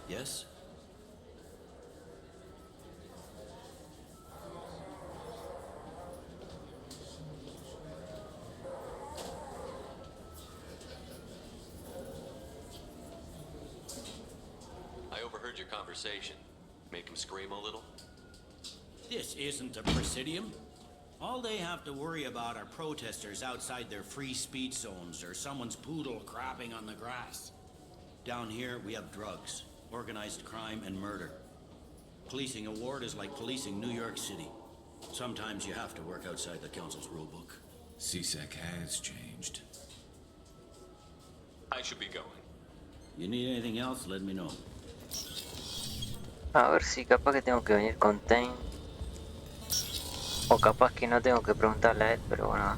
Yes? I overheard your conversation. Make him scream a little? This isn't a presidium. All they have to worry about are protesters outside their free speech zones or someone's poodle crapping on the grass. Down here, we have drugs, organized crime, and murder. Policing a ward is like policing New York City. Sometimes you have to work outside the council's rulebook. Ezezg has changed. I should be going. You need anything else, let me know. A ver si capaz que tengo que venir con Tain. O capaz que no tengo que preguntarle a él, pero bueno.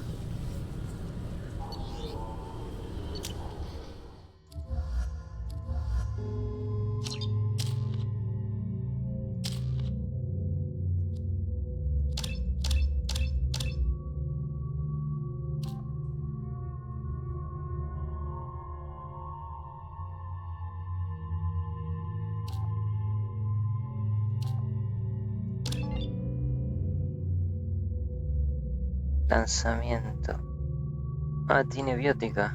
Lanzamiento. Ah, tiene biótica.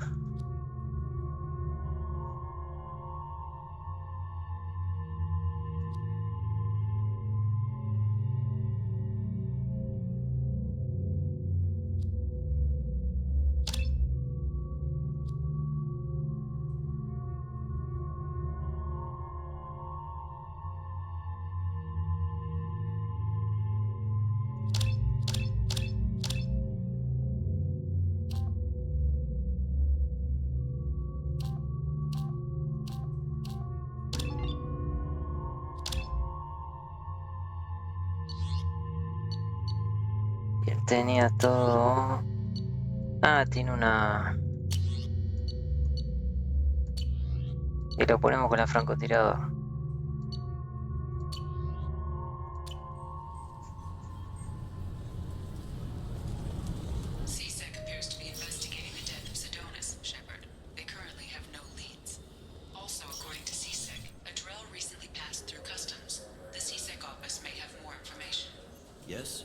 Y él tenía todo. Ah, tiene una. Y lo ponemos con la francotiradora. Ezezg appears to be investigating the death of Sedonis, Shepard. They currently have no leads. Also, according to Ezezg, a Drell recently passed through customs. The Ezezg office may have more information. Yes?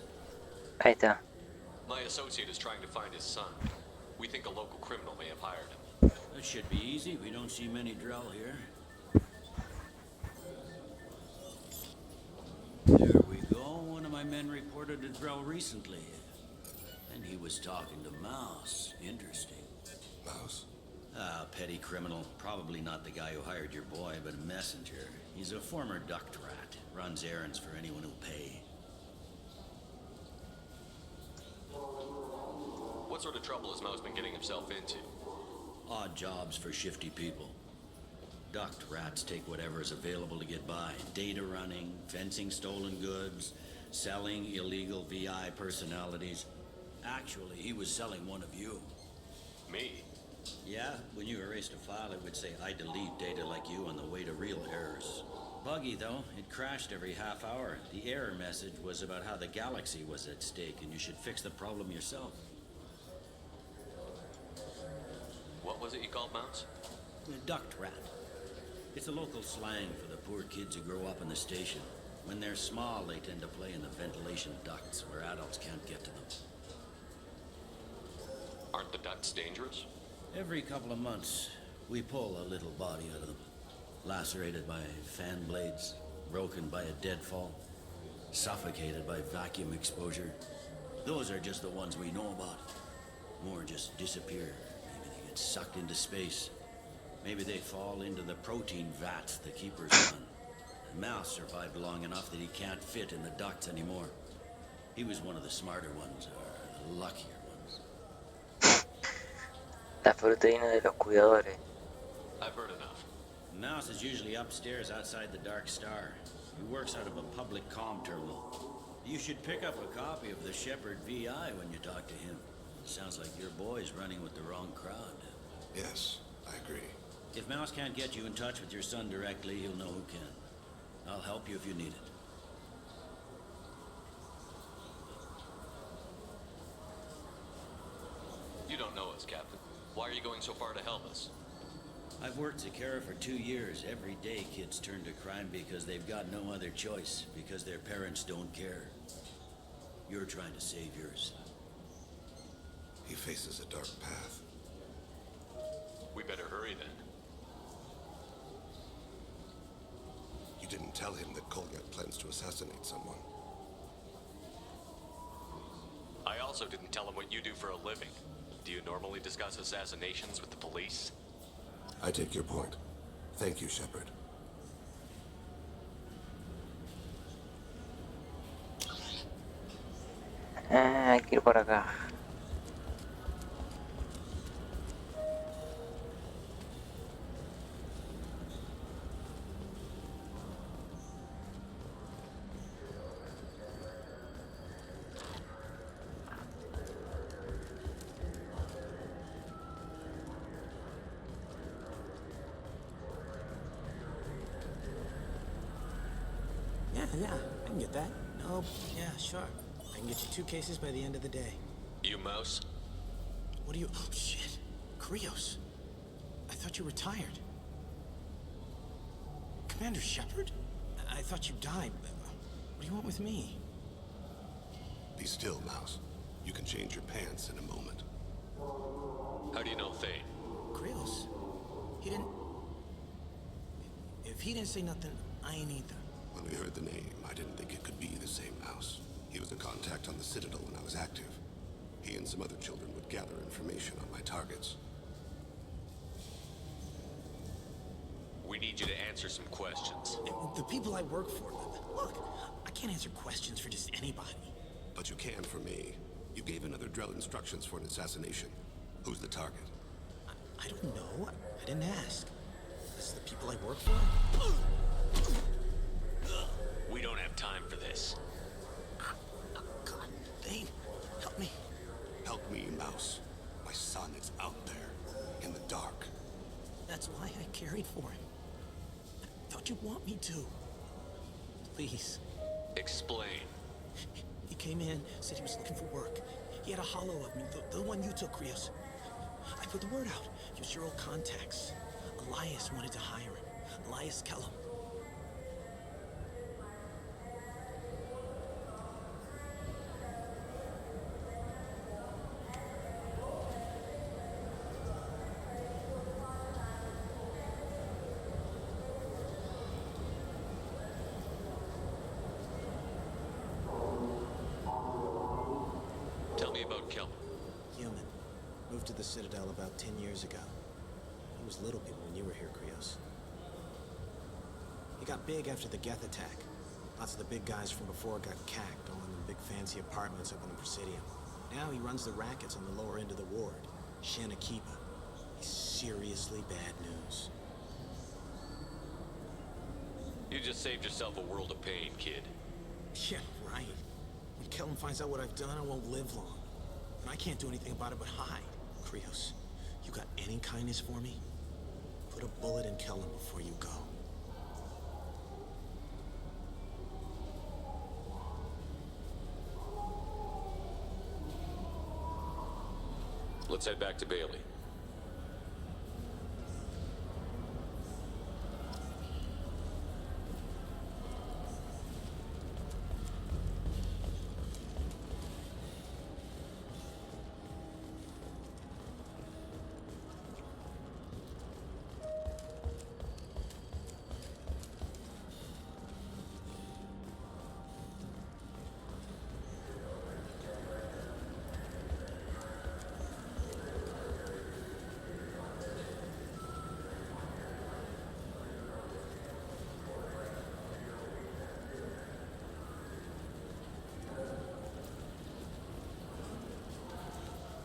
Ahí está. My associate is trying to find his son. We think a local criminal may have hired him. That should be easy. We don't see many Drell here. There we go. One of my men reported a Drell recently. And he was talking to Mouse. Interesting. Mouse? Ah, petty criminal. Probably not the guy who hired your boy, but a messenger. He's a former duct rat. Runs errands for anyone who'll pay. What sort of trouble has Mouse been getting himself into? Odd jobs for shifty people. Duct rats take whatever is available to get by. Data running, fencing stolen goods, selling illegal VI personalities. Actually, he was selling one of you. Me? Yeah, when you erased a file, it would say, I delete data like you on the way to real errors. Buggy, though. It crashed every half hour. The error message was about how the galaxy was at stake, and you should fix the problem yourself. What was it you called Mouse? A duct rat. It's a local slang for the poor kids who grow up in the station. When they're small, they tend to play in the ventilation ducts where adults can't get to them. Aren't the ducts dangerous? Every couple of months, we pull a little body out of them. Lacerated by fan blades, broken by a deadfall, suffocated by vacuum exposure. Those are just the ones we know about. More just disappear. Maybe they get sucked into space. Maybe they fall into the protein vats the keepers run. Mouse survived long enough that he can't fit in the ducts anymore. He was one of the smarter ones, or the luckier ones. La proteína de los cuidadores. I've heard enough. Mouse is usually upstairs outside the Dark Star. He works out of a public comm terminal. You should pick up a copy of the Shepard VI when you talk to him. Sounds like your boy's running with the wrong crowd. Yes, I agree. If Mouse can't get you in touch with your son directly, he'll know who can. I'll help you if you need it. You don't know us, Captain. Why are you going so far to help us? I've worked Zakara for 2 years. Every day kids turn to crime because they've got no other choice, because their parents don't care. You're trying to save yours. He faces a dark path. We better hurry then. You didn't tell him that Kolyak plans to assassinate someone. I also didn't tell him what you do for a living. Do you normally discuss assassinations with the police? I take your point. Thank you, Shepard. Hay que ir por acá. Yeah, I can get that. No, yeah, sure. I can get you 2 cases by the end of the day. You mouse? What are you... Oh, shit. Krios. I thought you retired. Commander Shepard? I thought you died. What do you want with me? Be still, Mouse. You can change your pants in a moment. How do you know Thane? Krios. He didn't... If he didn't say nothing, I ain't either. When we heard the name, I didn't think it could be the same Mouse. He was a contact on the Citadel when I was active. He and some other children would gather information on my targets. We need you to answer some questions. The people I work for... Look, I can't answer questions for just anybody. But you can for me. You gave another Drell instructions for an assassination. Who's the target? I don't know. I didn't ask. This is the people I work for? We don't have time for this. God, Thane, help me. Help me, Mouse. My son is out there, in the dark. That's why I carried for him. I thought you'd want me to. Please. Explain. He came in, said he was looking for work. He had a hollow of me, the one you took, Krios. I put the word out. Use your old contacts. Elias wanted to hire him. Elias Kellum. Tell me about Kelman. Human. Moved to the Citadel about 10 years ago. He was little people when you were here, Krios. He got big after the Geth attack. Lots of the big guys from before got cacked, all in the big fancy apartments up in the Presidium. Now he runs the rackets on the lower end of the ward, Shanakiba. He's seriously bad news. You just saved yourself a world of pain, kid. Yeah, right. When Kellum finds out what I've done, I won't live long. And I can't do anything about it but hide. Krios, you got any kindness for me? Put a bullet in Kellum before you go. Let's head back to Bailey.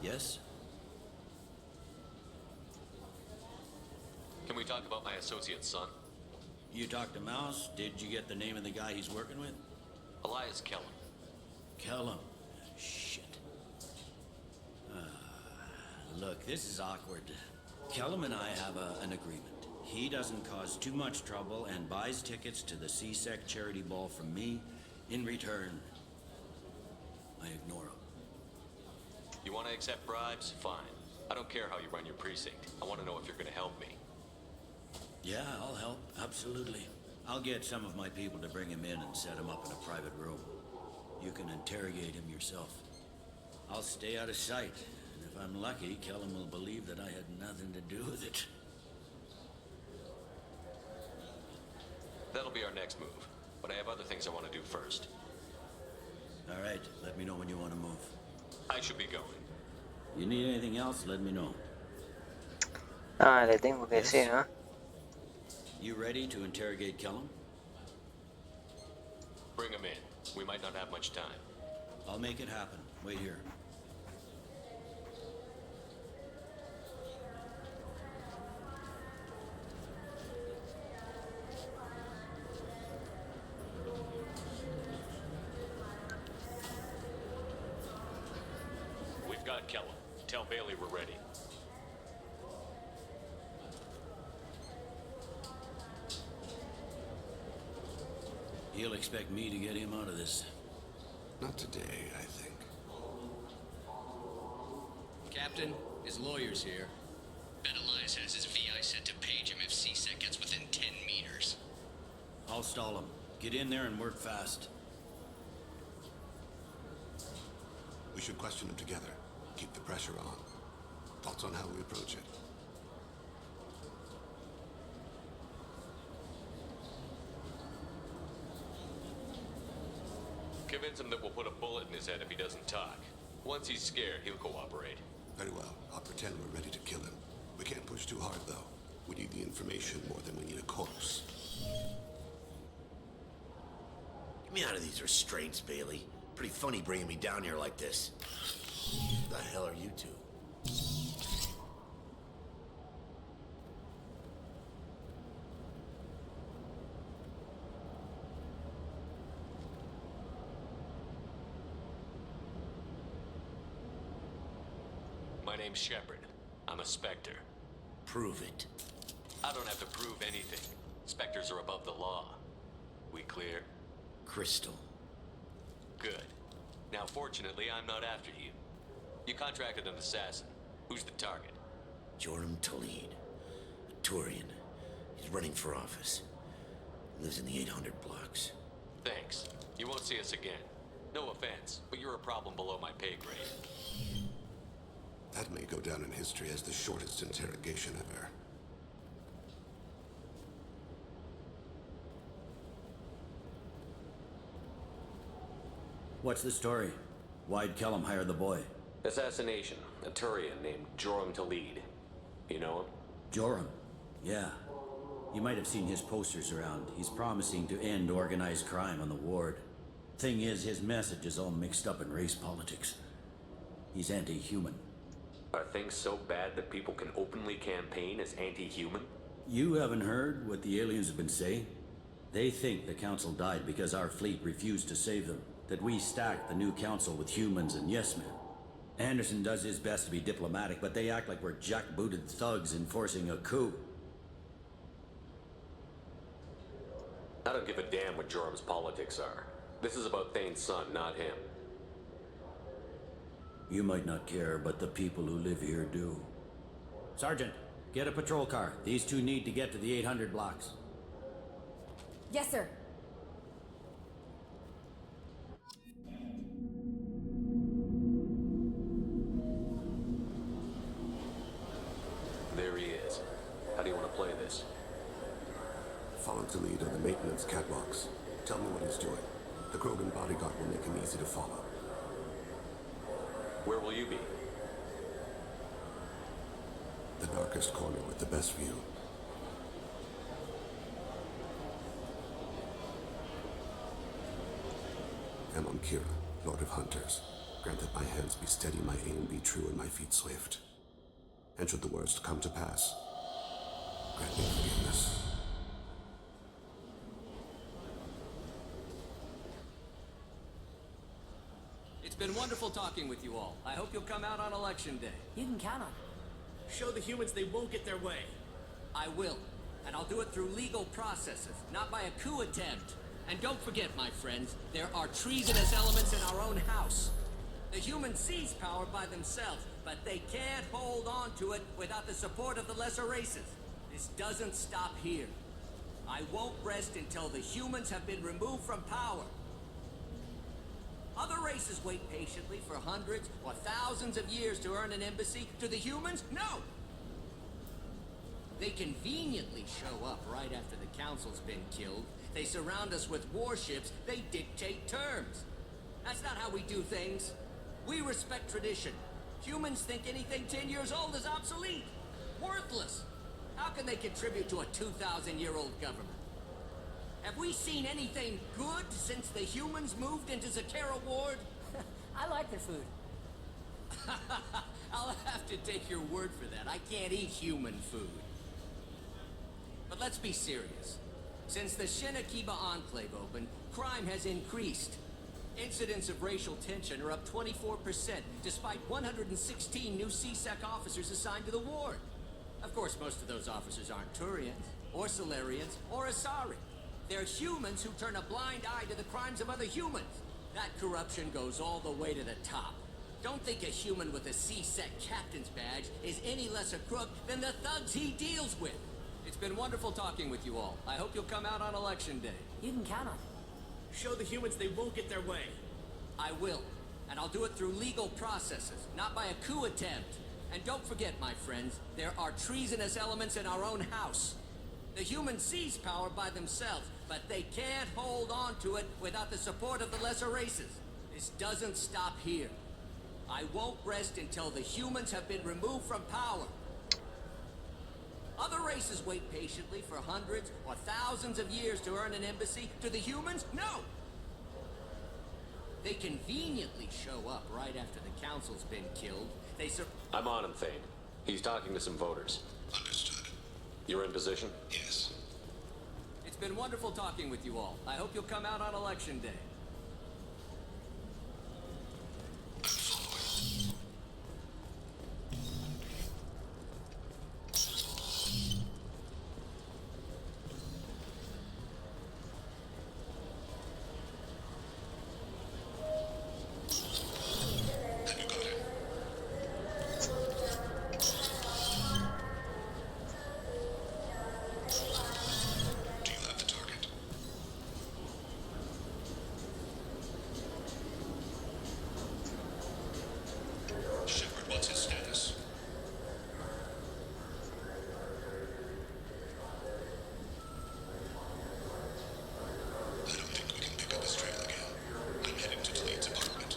Yes? Can we talk about my associate's son? You talked to Mouse? Did you get the name of the guy he's working with? Elias Kellum. Kellum. Shit. Look, this is awkward. Kellum and I have an agreement. He doesn't cause too much trouble and buys tickets to the CSEC charity ball from me. In return, I ignore him. You want to accept bribes? Fine. I don't care how you run your precinct. I want to know if you're going to help me. Yeah, I'll help. Absolutely. I'll get some of my people to bring him in and set him up in a private room. You can interrogate him yourself. I'll stay out of sight, and if I'm lucky, Kellum will believe that I had nothing to do with it. That'll be our next move. But I have other things I want to do first. All right, let me know when you want to move. I should be going. You need anything else, let me know. Ah, le tengo que decir, ¿no? You ready to interrogate Kellum? Bring him in. We might not have much time. I'll make it happen. Wait here. We've got Kellum. Tell Bailey we're ready. He'll expect me to get him out of this. Not today, I think. Captain, his lawyer's here. Ben Elias has his VI set to page him if CSEC gets within 10 meters. I'll stall him. Get in there and work fast. We should question him together. Keep the pressure on. Thoughts on how we approach it? Convince him that we'll put a bullet in his head if he doesn't talk. Once he's scared, he'll cooperate. Very well. I'll pretend we're ready to kill him. We can't push too hard, though. We need the information more than we need a corpse. Get me out of these restraints, Bailey. Pretty funny bringing me down here like this. The hell are you two? My name's Shepard. I'm a Spectre. Prove it. I don't have to prove anything. Spectres are above the law. We clear? Crystal. Good. Now, fortunately, I'm not after you. You contracted an assassin. Who's the target? Joram Talid. A Turian. He's running for office. Lives in the 800 blocks. Thanks. You won't see us again. No offense, but you're a problem below my pay grade. That may go down in history as the shortest interrogation ever. What's the story? Why'd Kellum hire the boy? Assassination. A Turian named Joram Talid. You know him? Joram? Yeah. You might have seen his posters around. He's promising to end organized crime on the ward. Thing is, his message is all mixed up in race politics. He's anti-human. Are things so bad that people can openly campaign as anti-human? You haven't heard what the aliens have been saying? They think the council died because our fleet refused to save them. That we stacked the new council with humans and yes-men. Anderson does his best to be diplomatic, but they act like we're jackbooted thugs enforcing a coup. I don't give a damn what Joram's politics are. This is about Thane's son, not him. You might not care, but the people who live here do. Sergeant, get a patrol car. These two need to get to the 800 blocks. Yes, sir. There he is. How do you want to play this? Follow the lead on the maintenance catwalks. Tell me what he's doing. The Krogan bodyguard will make him easy to follow. Where will you be? The darkest corner with the best view. Amon Kira, Lord of Hunters. Grant that my hands be steady, my aim be true, and my feet swift. And should the worst come to pass, grant me forgiveness. It's been wonderful talking with you all. I hope you'll come out on election day. You can count on it. Show the humans they won't get their way. I will. And I'll do it through legal processes, not by a coup attempt. And don't forget, my friends, there are treasonous elements in our own house. The humans seize power by themselves, but they can't hold on to it without the support of the lesser races. This doesn't stop here. I won't rest until the humans have been removed from power. Other races wait patiently for hundreds or thousands of years to earn an embassy. To the humans, no! They conveniently show up right after the council's been killed. They surround us with warships. They dictate terms. That's not how we do things. We respect tradition. Humans think anything 10 years old is obsolete. Worthless. How can they contribute to a 2,000-year-old government? Have we seen anything good since the humans moved into Zakera Ward? I like their food. I'll have to take your word for that. I can't eat human food. But let's be serious. Since the Shinakiba Enclave opened, crime has increased. Incidents of racial tension are up 24%, despite 116 new CSEC officers assigned to the ward. Of course, most of those officers aren't Turians, or Solarians, or Asari. They're humans who turn a blind eye to the crimes of other humans. That corruption goes all the way to the top. Don't think a human with a CSEC captain's badge is any less a crook than the thugs he deals with. It's been wonderful talking with you all. I hope you'll come out on election day. You can count on it. Show the humans they won't get their way. I will. And I'll do it through legal processes, not by a coup attempt. And don't forget, my friends, there are treasonous elements in our own house. The humans seize power by themselves, but they can't hold on to it without the support of the lesser races. This doesn't stop here. I won't rest until the humans have been removed from power. Other races wait patiently for hundreds or thousands of years to earn an embassy. To the humans, no! They conveniently show up right after the council's been killed. I'm on him, Thane. He's talking to some voters. Understood. You're in position? Yes. It's been wonderful talking with you all. I hope you'll come out on election day. I'm following. Have you got him? Do you have the target? Shepard, what's his status? I don't think we can pick up his trail again. I'm heading to Tlade's apartment.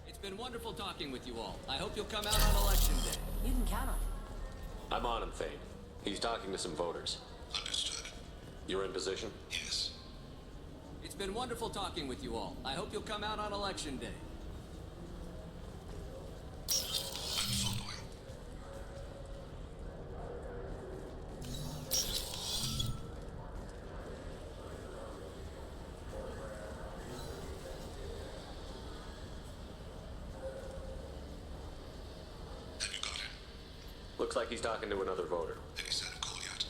It's been wonderful talking with you all. I hope you'll come out on election day. You can count on it. I'm on him, Thane. He's talking to some voters. Understood. You're in position? Yes. It's been wonderful talking with you all. I hope you'll come out on election day. I'm following. Have you got him? Looks like he's talking to another voter. Any sign of Goliath?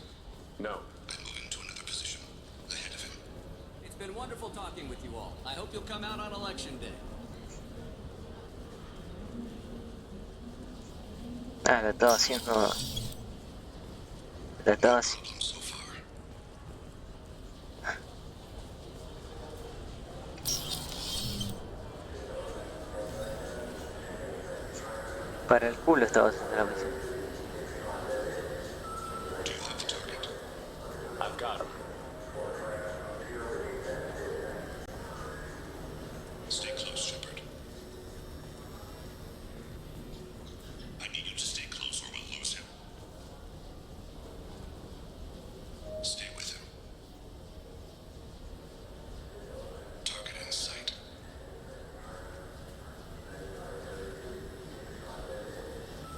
No. I'm moving to another position. Ahead of him. It's been wonderful talking with you all. I hope you'll come out on election day. Ah, lo estaba haciendo. Lo estaba haciendo. Problem so far. Para el culo estaba haciendo la misión. Do you have the target? I've got him. Stay close, Shepard. I need you to stay close or we'll lose him. Stay with him. Target in sight.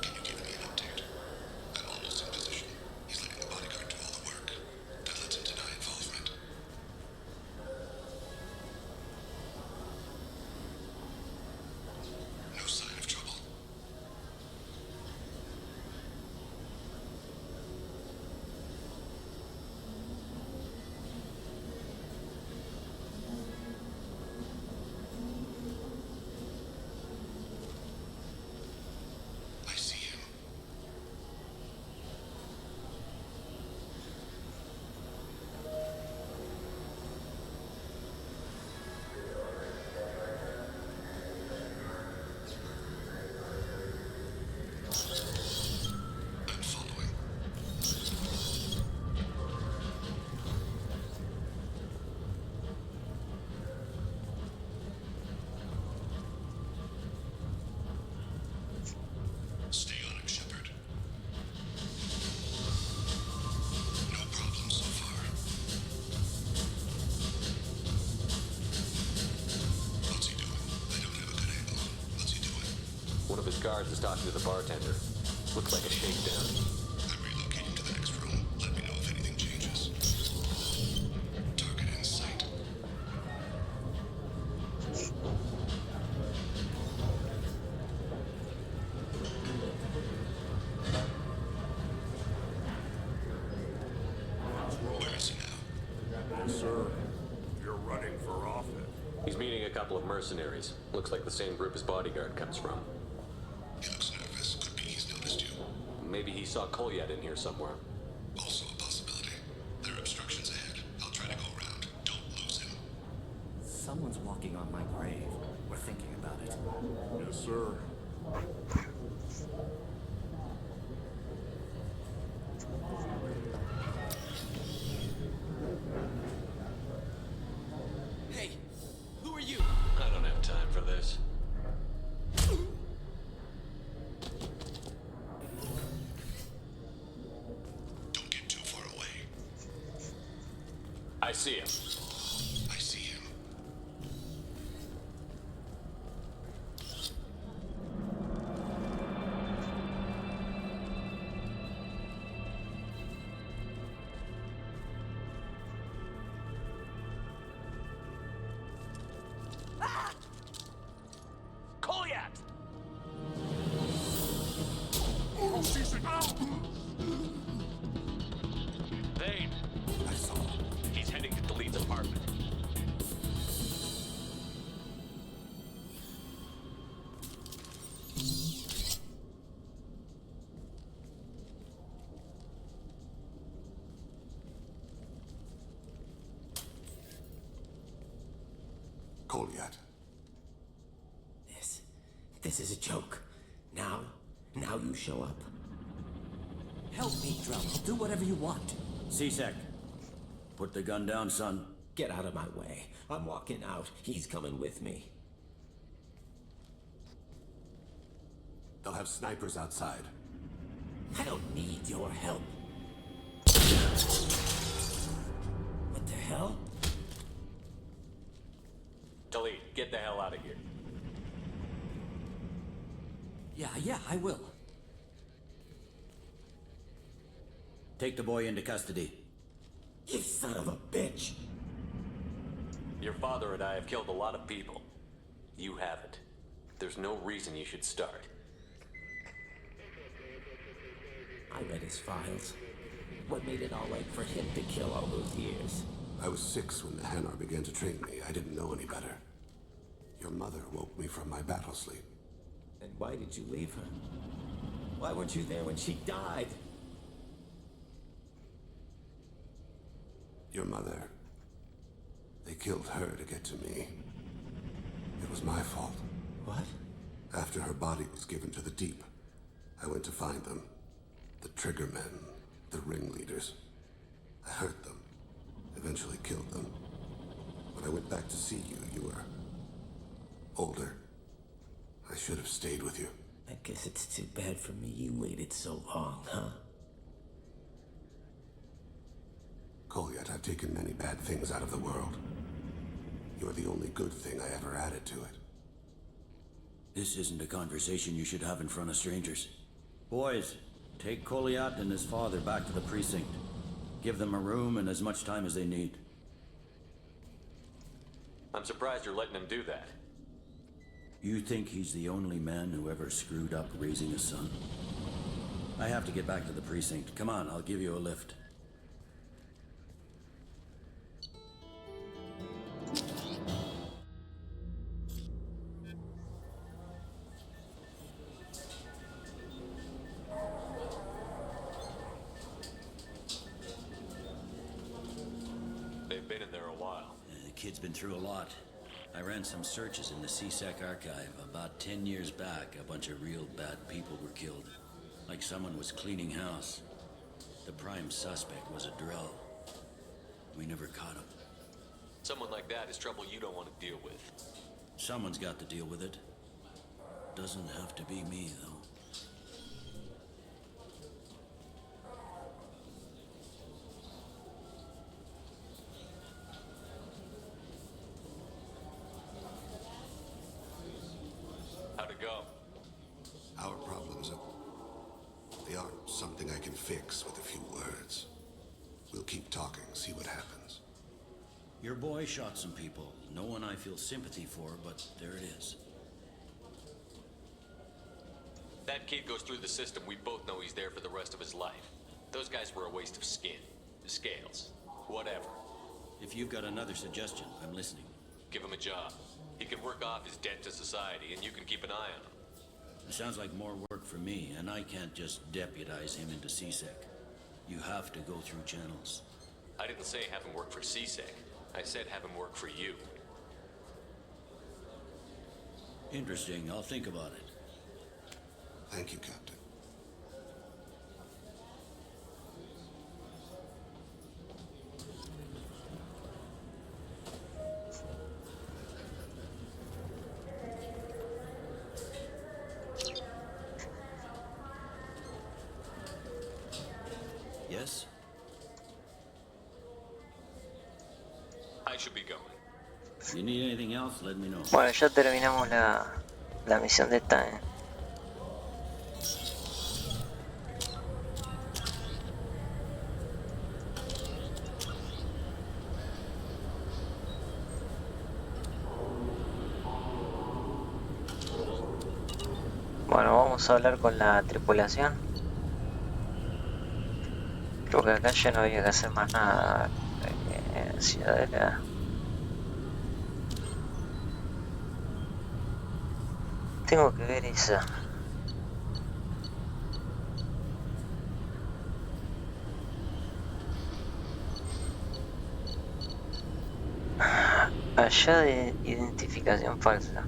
Can you give me an update? One of his guards is talking to the bartender. Looks like a shakedown. I'm relocating to the next room. Let me know if anything changes. Target in sight. Where is he now? Sir, you're running for office. He's meeting a couple of mercenaries. Looks like the same group his bodyguard comes from. He looks nervous. Could be he's noticed you. Maybe he saw Kolyat in here somewhere. Also a possibility. There are obstructions ahead. I'll try to go around. Don't lose him. Someone's walking on my grave. We're thinking about it. Yes, sir. Hey, who are you? I don't have time for this. Don't get too far away. I see him. I see him. Kolyat! Vane! I saw him. He's heading to the lead's apartment. Kolyat. This is a joke. Now you show up. Help me, Drell. I'll do whatever you want. Ezezsg, put the gun down, son. Get out of my way. I'm walking out. He's coming with me. They'll have snipers outside. I don't need your help. What the hell? Talid, get the hell out of here. Yeah, I will. Take the boy into custody. You son of a bitch! Your father and I have killed a lot of people. You haven't. There's no reason you should start. I read his files. What made it all right for him to kill all those years? I was 6 when the Hanar began to train me. I didn't know any better. Your mother woke me from my battle sleep. And why did you leave her? Why weren't you there when she died? Your mother. They killed her to get to me. It was my fault. What? After her body was given to the deep, I went to find them. The triggermen, the ringleaders. I hurt them. Eventually killed them. When I went back to see you, you were older. I should have stayed with you. I guess it's too bad for me you waited so long, huh? Kolyat, I've taken many bad things out of the world. You're the only good thing I ever added to it. This isn't a conversation you should have in front of strangers. Boys, take Kolyat and his father back to the precinct. Give them a room and as much time as they need. I'm surprised you're letting him do that. You think he's the only man who ever screwed up raising a son? I have to get back to the precinct. Come on, I'll give you a lift. They've been in there a while. The kid's been through a lot. I ran some searches in the Ezezsg archive. About 10 years back, a bunch of real bad people were killed. Like someone was cleaning house. The prime suspect was a Drell. We never caught him. Someone like that is trouble you don't want to deal with. Someone's got to deal with it. Doesn't have to be me, though. How'd it go? Our problems they aren't something I can fix with a few words. We'll keep talking, see what happens. Your boy shot some people. No one I feel sympathy for, but there it is. That kid goes through the system, we both know he's there for the rest of his life. Those guys were a waste of skin. Scales. Whatever. If you've got another suggestion, I'm listening. Give him a job. He can work off his debt to society, and you can keep an eye on him. It sounds like more work for me, and I can't just deputize him into CSEC. You have to go through channels. I didn't say have him work for CSEC. I said have him work for you. Interesting. I'll think about it. Thank you, Captain. Yes? I should be going. If you need anything else, let me know. Bueno, ya terminamos la misión de esta, Bueno, vamos a hablar con la tripulación. Creo que acá ya no había que hacer más nada. Ciudadela. Tengo que ver esa. Allá de identificación falsa.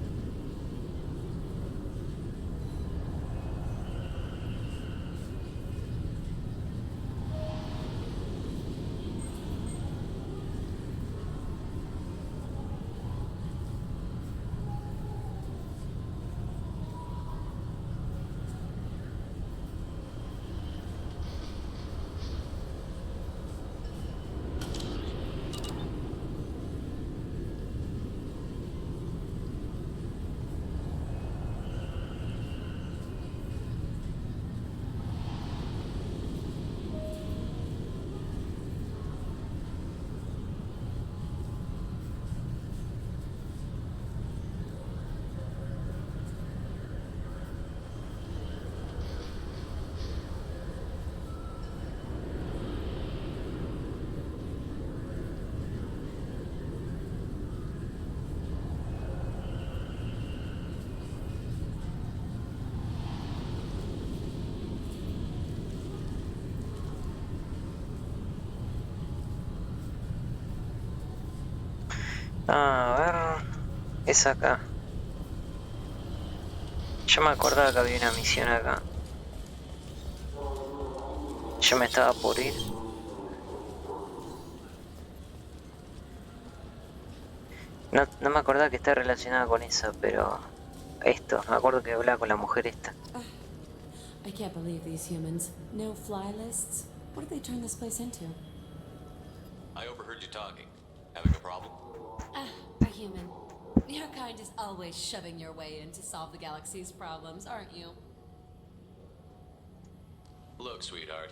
A ver, es acá. Yo me acordaba que había una misión acá. Yo me estaba por ir. No me acordaba que está relacionada con eso, pero esto, me acuerdo que hablaba con la mujer esta. I can't believe these humans. No fly lists? What did they turn this place into? I overheard you talking. Having a problem? A human. Your kind is always shoving your way in to solve the galaxy's problems, aren't you? Look, sweetheart.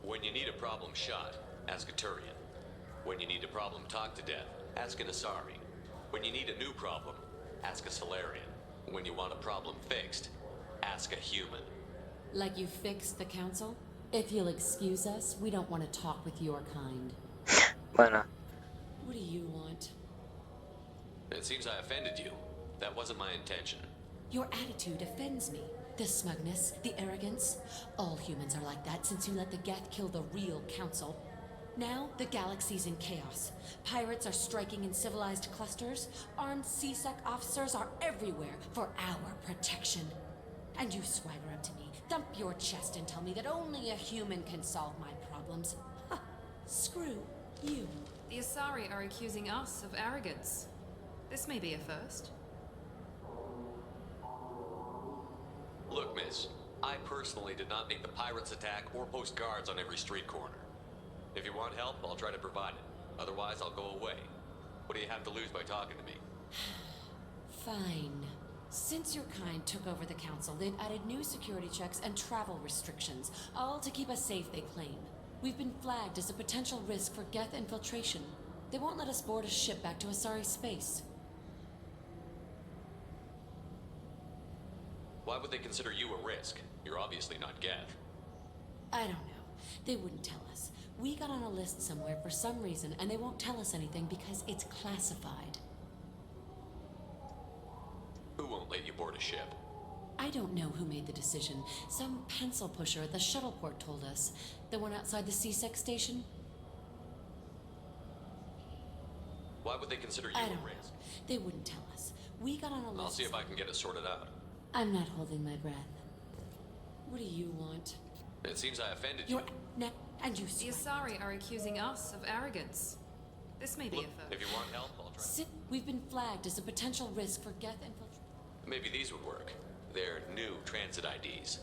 When you need a problem shot, ask a Turian. When you need a problem talked to death, ask an Asari. When you need a new problem, ask a Solarian. When you want a problem fixed, ask a human. Like you fixed the council? If you'll excuse us, we don't want to talk with your kind. Bueno. What do you want? It seems I offended you. That wasn't my intention. Your attitude offends me. The smugness, the arrogance. All humans are like that since you let the Geth kill the real council. Now, the galaxy's in chaos. Pirates are striking in civilized clusters. Armed CSEC officers are everywhere for our protection. And you swagger up to me, thump your chest and tell me that only a human can solve my problems. Ha! Screw you. The Asari are accusing us of arrogance. This may be a first. Look, miss. I personally did not make the pirates attack or post guards on every street corner. If you want help, I'll try to provide it. Otherwise, I'll go away. What do you have to lose by talking to me? Fine. Since your kind took over the council, they've added new security checks and travel restrictions, all to keep us safe, they claim. We've been flagged as a potential risk for Geth infiltration. They won't let us board a ship back to Asari space. Why would they consider you a risk? You're obviously not Geth. I don't know. They wouldn't tell us. We got on a list somewhere for some reason, and they won't tell us anything because it's classified. Who won't let you board a ship? I don't know who made the decision. Some pencil pusher at the shuttle port told us. The one outside the Ezezg station? Why would they consider you I a don't know. risk? They wouldn't tell us. We got on a list. I'll see if I can get it sorted out. I'm not holding my breath. What do you want? It seems I offended you. You're and you The Asari are accusing us of arrogance. This may be Look, a first. if you want help, I'll try. We've been flagged as a potential risk for Geth infiltration. Maybe these would work. They're new transit IDs.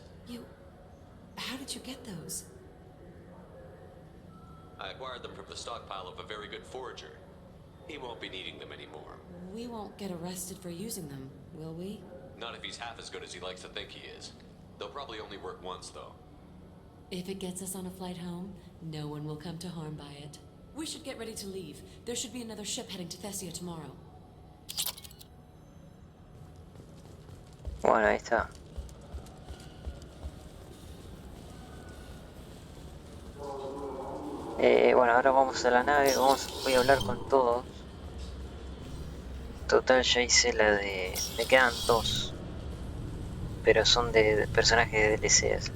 How did you get those? I acquired them from the stockpile of a very good forager. He won't be needing them anymore. We won't get arrested for using them, will we? Not if he's half as good as he likes to think he is. They'll probably only work once, though. If it gets us on a flight home, no one will come to harm by it. We should get ready to leave. There should be another ship heading to Thessia tomorrow. Bueno, ahí está. Bueno, ahora vamos a la nave, voy a hablar con todos. Total, ya hice la de... Me quedan dos. Pero son de personajes de DLCs.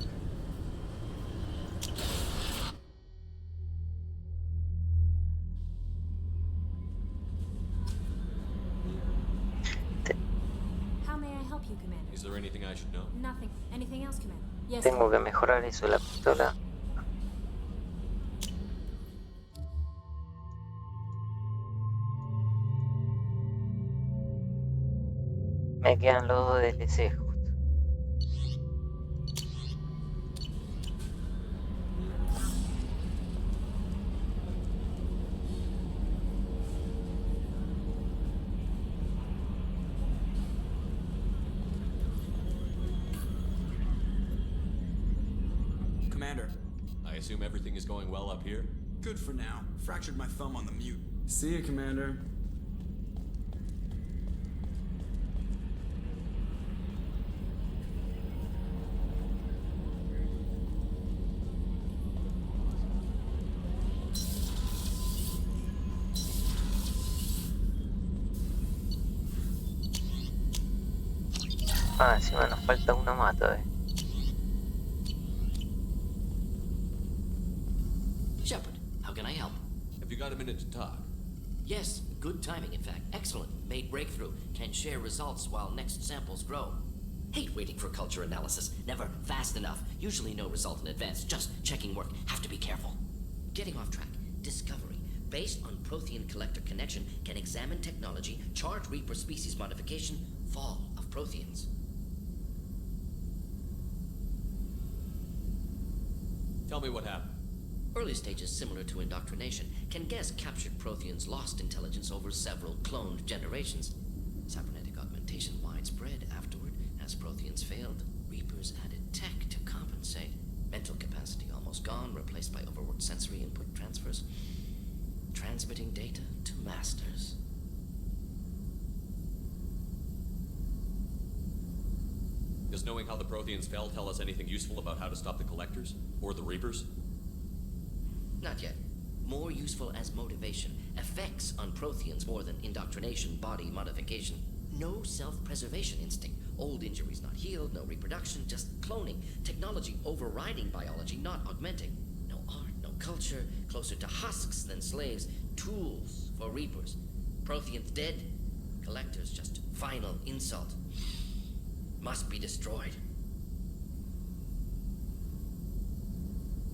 How may I help you, Commander? Is there anything I should know? Nothing. Anything else, Commander? Yes. Tengo que mejorar eso, la pistola. Me quedan los dos DLC justo. Commander. I assume everything is going well up here? Good for now. Fractured my thumb on the mute. See you, Commander. Ah, encima nos falta uno más todavía. Shepard, how can I help? Have you got a minute to talk? Yes, good timing, in fact. Excellent. Made breakthrough. Can share results while next samples grow. Hate waiting for culture analysis. Never fast enough. Usually no result in advance. Just checking work. Have to be careful. Getting off track. Discovery. Based on Prothean collector connection, can examine technology, chart Reaper species modification, fall of Protheans. Tell me what happened. Early stages similar to indoctrination. Can guess captured Protheans lost intelligence over several cloned generations. Cybernetic augmentation widespread afterward. As Protheans failed, Reapers added tech to compensate. Mental capacity almost gone, replaced by overworked sensory input transfers. Transmitting data to masters. Does knowing how the Protheans fell tell us anything useful about how to stop the Collectors? Or the Reapers? Not yet. More useful as motivation. Effects on Protheans more than indoctrination, body modification. No self-preservation instinct. Old injuries not healed, no reproduction, just cloning. Technology overriding biology, not augmenting. No art, no culture, closer to husks than slaves. Tools for Reapers. Protheans dead, Collectors just final insult. Must be destroyed.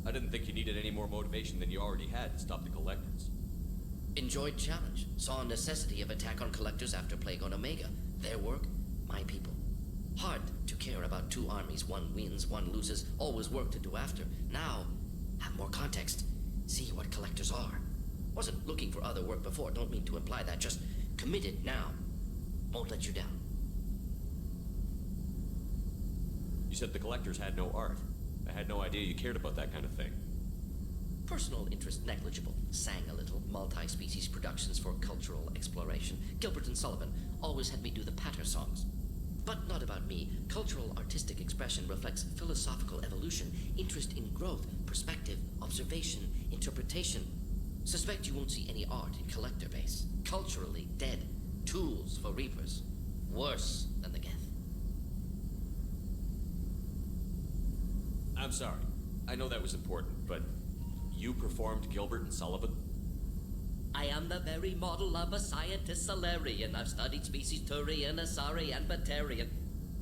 I didn't think you needed any more motivation than you already had to stop the Collectors. Enjoyed challenge. Saw necessity of attack on Collectors after Plague on Omega. Their work, my people. Hard to care about two armies. One wins, one loses. Always work to do after. Now, have more context. See what Collectors are. Wasn't looking for other work before. Don't mean to imply that. Just committed now. Won't let you down. You said the collectors had no art. I had no idea you cared about that kind of thing. Personal interest negligible. Sang a little. Multi-species productions for cultural exploration. Gilbert and Sullivan always had me do the patter songs. But not about me. Cultural artistic expression reflects philosophical evolution, interest in growth, perspective, observation, interpretation. Suspect you won't see any art in collector base. Culturally dead. Tools for reapers. Worse than the Geth. I'm sorry. I know that was important, but you performed Gilbert and Sullivan? I am the very model of a scientist Solarian. I've studied species Turian, Asari, and Batarian.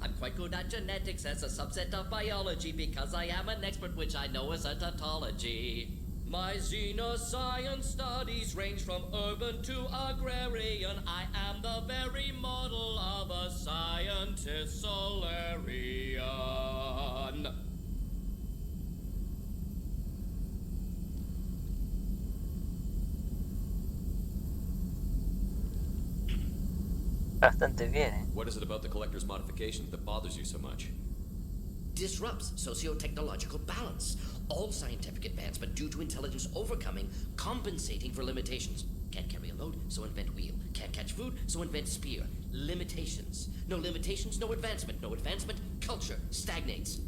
I'm quite good at genetics as a subset of biology because I am an expert which I know as a tautology. My xenoscience studies range from urban to agrarian. I am the very model of a scientist Solarian. Bastante bien, ¿eh? What is it about the collector's modification that bothers you so much? Disrupts socio-technological balance. All scientific advancement due to intelligence overcoming, compensating for limitations. Can't carry a load, so invent wheel. Can't catch food, so invent spear. Limitations. No limitations, no advancement. No advancement, culture stagnates.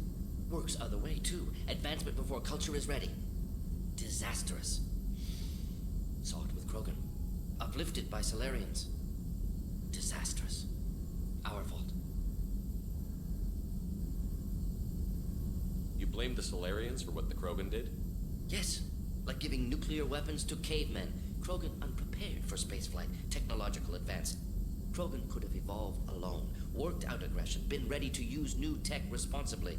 Works other way, too. Advancement before culture is ready. Disastrous. Saw it with Krogan. Uplifted by Solarians. Disastrous. Our fault. You blame the Solarians for what the Krogan did? Yes, like giving nuclear weapons to cavemen. Krogan unprepared for spaceflight, technological advance. Krogan could have evolved alone, worked out aggression, been ready to use new tech responsibly.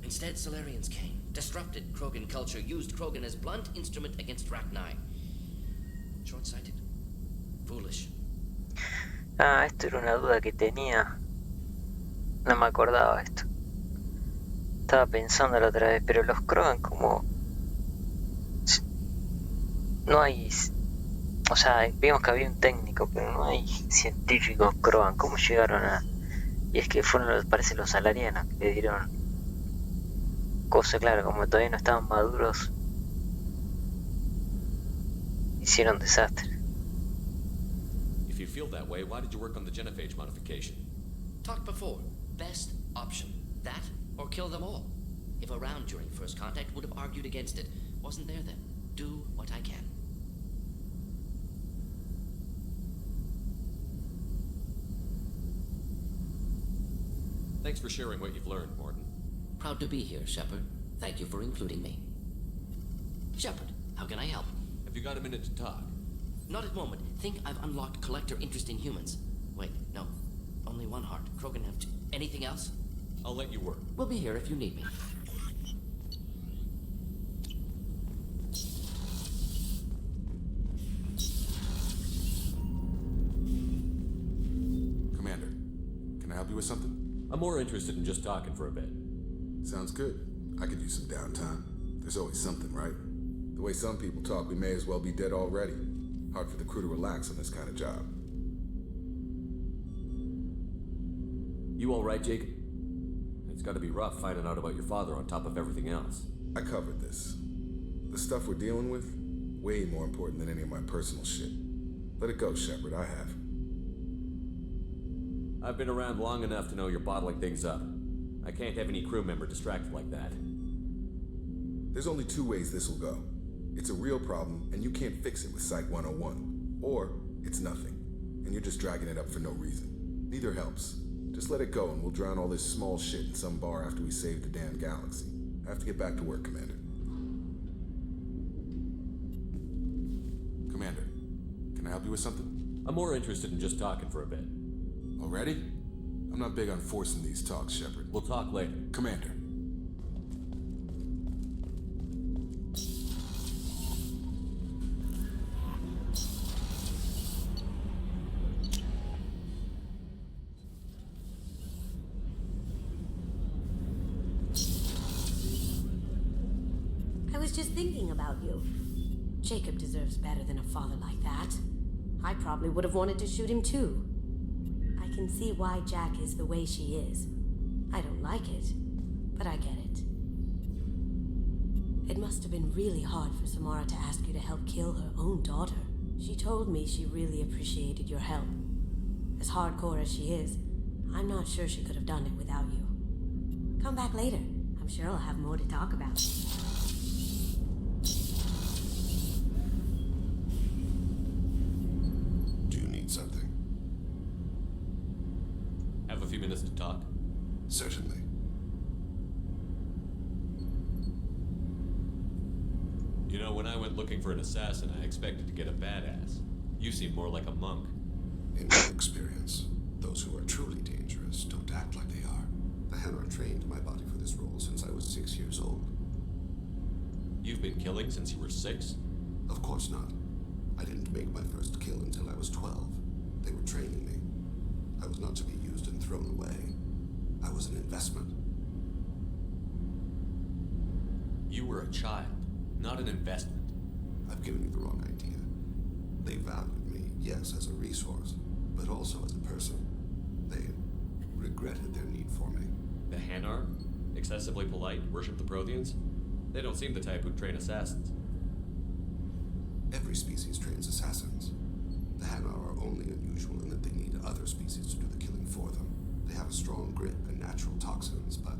Instead, Solarians came, disrupted Krogan culture, used Krogan as blunt instrument against Rachni. Short-sighted. Foolish. Ah, esto era una duda que tenía. No me acordaba esto. Estaba pensando la otra vez, pero los Krogan como... No hay... O sea, vimos que había un técnico, pero no hay científicos Krogan. ¿Cómo llegaron a...? Y es que fueron, parece, los salarianos que le dieron... Cosa, claro, como todavía no estaban maduros. Hicieron desastre. If you feel that way, why did you work on the genophage modification? Talked before. Best option. That or kill them all. If around during first contact, would have argued against it. Wasn't there then. Do what I can. Thanks for sharing what you've learned, Morton. Proud to be here, Shepard. Thank you for including me. Shepard, how can I help? Have you got a minute to talk? Not at the moment. Think I've unlocked collector interest in humans. Wait, no. Only one heart. Krogan have two. Anything else? I'll let you work. We'll be here if you need me. Commander, can I help you with something? I'm more interested in just talking for a bit. Sounds good. I could use some downtime. There's always something, right? The way some people talk, we may as well be dead already. Hard for the crew to relax on this kind of job. You all right, Jacob? It's gotta be rough finding out about your father on top of everything else. I covered this. The stuff we're dealing with, way more important than any of my personal shit. Let it go, Shepard. I have. I've been around long enough to know you're bottling things up. I can't have any crew member distracted like that. There's only two ways this will go. It's a real problem, and you can't fix it with Psych 101. Or, it's nothing, and you're just dragging it up for no reason. Neither helps. Just let it go, and we'll drown all this small shit in some bar after we save the damn galaxy. I have to get back to work, Commander. Commander, can I help you with something? I'm more interested in just talking for a bit. Already? I'm not big on forcing these talks, Shepard. We'll talk later. Commander. I was just thinking about you. Jacob deserves better than a father like that. I probably would have wanted to shoot him too. I can see why Jack is the way she is. I don't like it, but I get it. It must have been really hard for Samara to ask you to help kill her own daughter. She told me she really appreciated your help. As hardcore as she is, I'm not sure she could have done it without you. Come back later. I'm sure I'll have more to talk about. Do you need something? Have a few minutes to talk? Certainly. You know, when I went looking for an assassin, I expected to get a badass. You seem more like a monk. In my experience, those who are truly dangerous don't act like they are. The Hanar trained my body for this role since I was 6 years old. You've been killing since you were 6? Of course not. I didn't make my first kill until I was 12. They were training me. I was not to be used and thrown away. I was an investment. You were a child, not an investment. I've given you the wrong idea. They valued me, yes, as a resource, but also as a person. They regretted their need for me. The Hanar? Excessively polite, worship the Protheans? They don't seem the type who'd train assassins. Every species trains assassins. The Hanar are only unusual in that they need other species to do the killing for them. They have a strong grip and natural toxins, but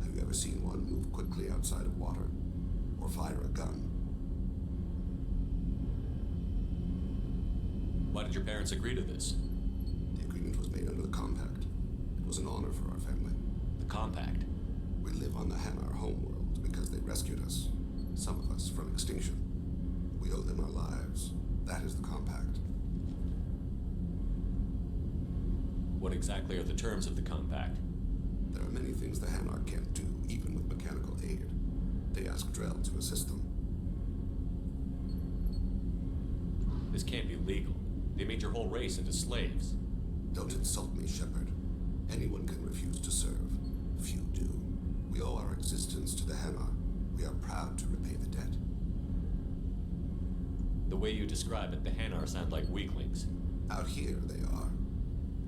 have you ever seen one move quickly outside of water? Or fire a gun? Why did your parents agree to this? The agreement was made under the compact. It was an honor for our family. The compact? We live on the Hanar homeworld because they rescued us. Some of us from extinction. We owe them our lives. That is the compact. What exactly are the terms of the compact? There are many things the Hanar can't do, even with mechanical aid. They ask Drell to assist them. This can't be legal. They made your whole race into slaves. Don't insult me, Shepard. Anyone can refuse to serve. Few do. We owe our existence to the Hanar. We are proud to repay the debt. The way you describe it, the Hanar sound like weaklings. Out here, they are.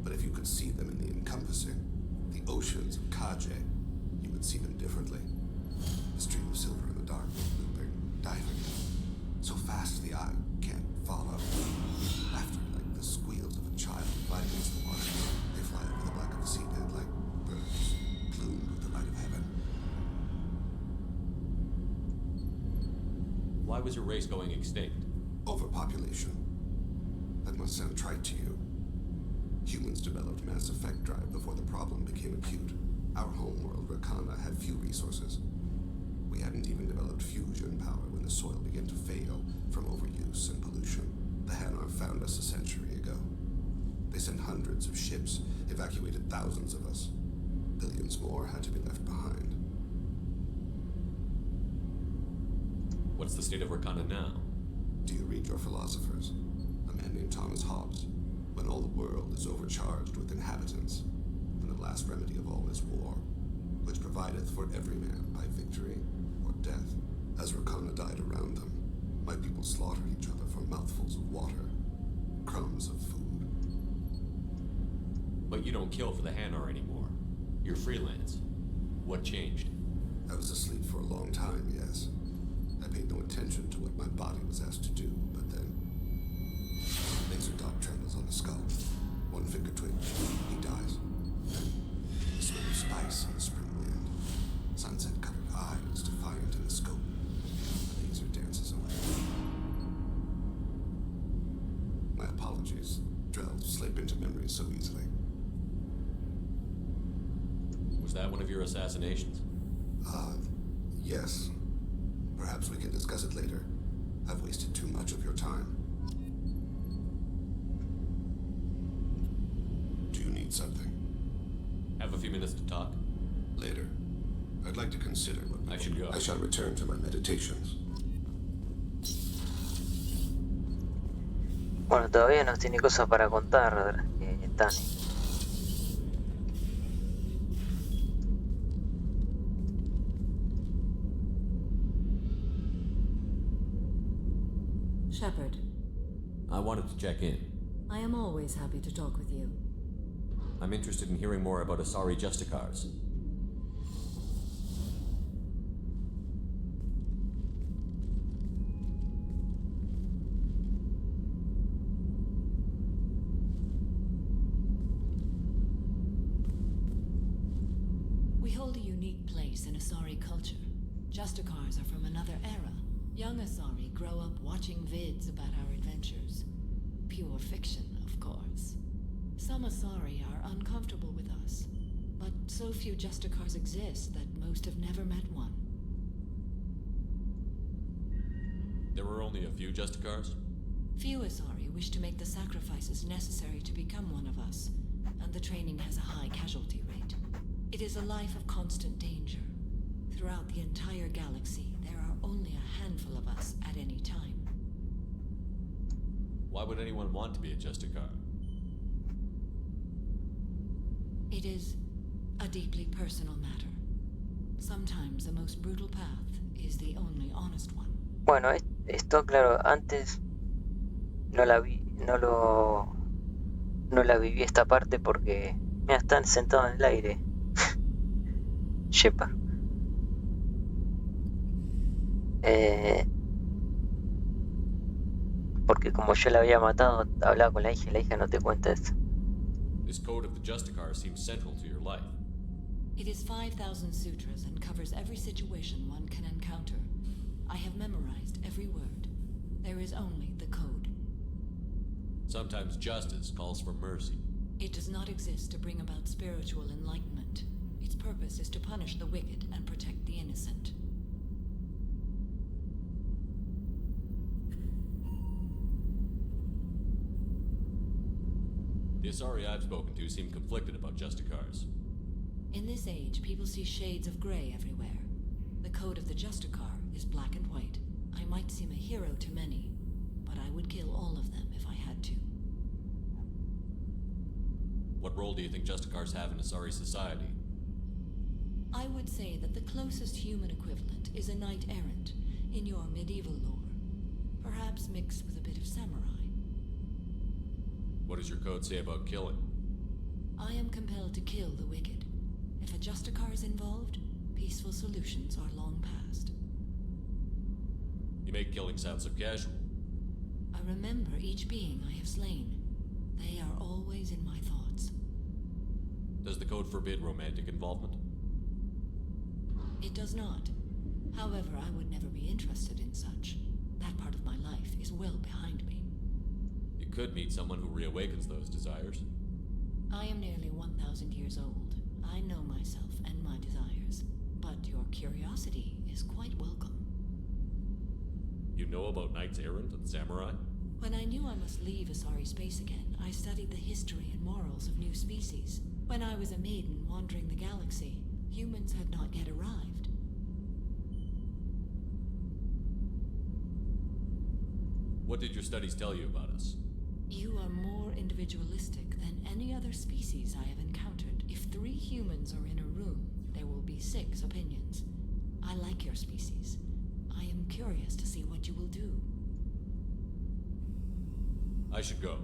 But if you could see them in the encompassing, the oceans of Kaje, you would see them differently. A stream of silver in the dark, looping, diving. So fast the eye can't follow. Laughter like the squeals of a child flying against the water. They fly over the black of the seabed like birds, plumed with the light of heaven. Why was your race going extinct? Overpopulation. That must sound trite to you. Humans developed mass effect drive before the problem became acute. Our homeworld, Rakana, had few resources. We hadn't even developed fusion power when the soil began to fail from overuse and pollution. The Hanar found us a century ago. They sent hundreds of ships, evacuated thousands of us. Billions more had to be left behind. What's the state of Rakana now? Do you read your philosophers? A man named Thomas Hobbes. When all the world is overcharged with inhabitants, and the last remedy of all is war, which provideth for every man by victory or death. As Rakana died around them, my people slaughtered each other for mouthfuls of water, crumbs of food. But you don't kill for the Hanar anymore. You're freelance. What changed? I was asleep for a long time, yes. I paid no attention to what my body was asked to do, but then laser dot trembles on the skull. One finger twitch, he dies. Then the smell of spice on the spring wind. Sunset-colored eyes defiant in the scope. The laser dances away. My apologies. Drell slip into memory so easily. Was that one of your assassinations? Yes. Perhaps we can discuss it later. I've wasted too much of your time. Do you need something? Have a few minutes to talk? Later. I'd like to consider what I should go. I shall return to my meditations. Bueno, todavía nos tiene cosas para contar, Tani. Shepard. I wanted to check in. I am always happy to talk with you. I'm interested in hearing more about Asari Justicars. unique place in Asari culture. Justicars are from another era. Young Asari grow up watching vids about our adventures. Pure fiction, of course. Some Asari are uncomfortable with us, but so few Justicars exist that most have never met one. There were only a few Justicars? Few Asari wish to make the sacrifices necessary to become one of us, and the training has a high casualty rate. It is a life of constant danger. Throughout the entire galaxy, there are only a handful of us at any time. Why would anyone want to be a Justicar? It is a deeply personal matter. Sometimes the most brutal path is the only honest one. Bueno, esto claro, antes no la vi, no la viví esta parte porque mira, están sentados en el aire. Shepard. Porque como yo la había matado, hablaba con la hija no te cuenta eso. This code of the Justicar seems central to your life. It is 5,000 sutras and covers every situation one can encounter. I have memorized every word. There is only the code. Sometimes justice calls for mercy. It does not exist to bring about spiritual enlightenment. Its purpose is to punish the wicked and protect the innocent. The Asari I've spoken to seem conflicted about Justicars. In this age, people see shades of gray everywhere. The code of the Justicar is black and white. I might seem a hero to many, but I would kill all of them if I had to. What role do you think Justicars have in Asari society? I would say that the closest human equivalent is a knight-errant in your medieval lore, perhaps mixed with a bit of samurai. What does your code say about killing? I am compelled to kill the wicked. If a Justicar is involved, peaceful solutions are long past. You make killing sound so casual. I remember each being I have slain. They are always in my thoughts. Does the code forbid romantic involvement? It does not. However, I would never be interested in such. That part of my life is well behind me. You could meet someone who reawakens those desires. I am nearly 1,000 years old. I know myself and my desires. But your curiosity is quite welcome. You know about knights errant and samurai? When I knew I must leave Asari space again, I studied the history and morals of new species. When I was a maiden wandering the galaxy, humans had not yet arrived. What did your studies tell you about us? You are more individualistic than any other species I have encountered. If 3 humans are in a room, there will be 6 opinions. I like your species. I am curious to see what you will do. I should go.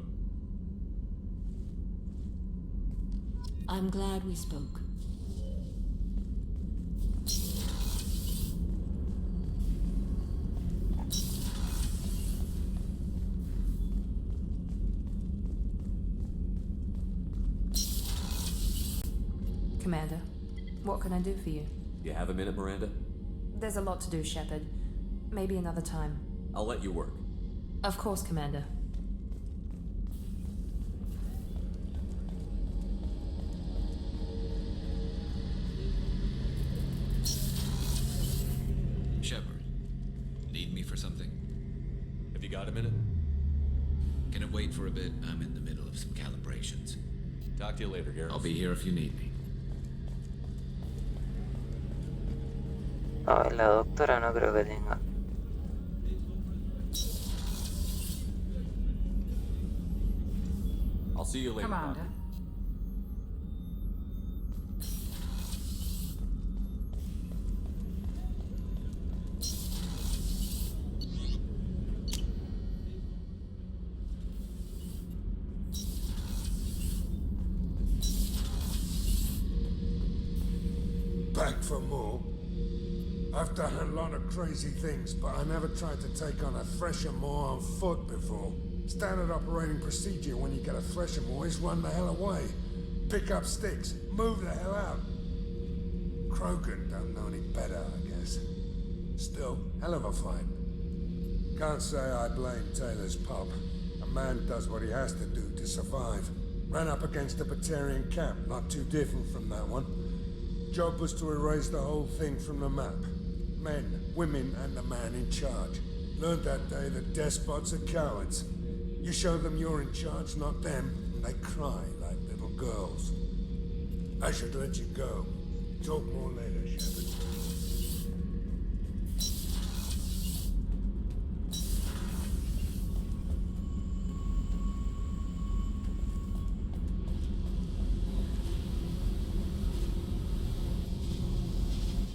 I'm glad we spoke. Commander, what can I do for you? You have a minute, Miranda? There's a lot to do, Shepard. Maybe another time. I'll let you work. Of course, Commander. Shepard, need me for something? Have you got a minute? Can it wait for a bit? I'm in the middle of some calibrations. Talk to you later, Gareth. I'll be here if you need me. No, la doctora no creo que tenga. I'll see you later. Commander. Back for more? I've done a lot of crazy things, but I never tried to take on a Threshermore on foot before. Standard operating procedure when you get a Threshermore is run the hell away. Pick up sticks, move the hell out. Krogan don't know any better, I guess. Still, hell of a fight. Can't say I blame Taylor's pop. A man does what he has to do to survive. Ran up against a Batarian camp, not too different from that one. Job was to erase the whole thing from the map. Men, women, and the man in charge. Learned that day that despots are cowards. You show them you're in charge, not them, and they cry like little girls. I should let you go. Talk more later, Shepard.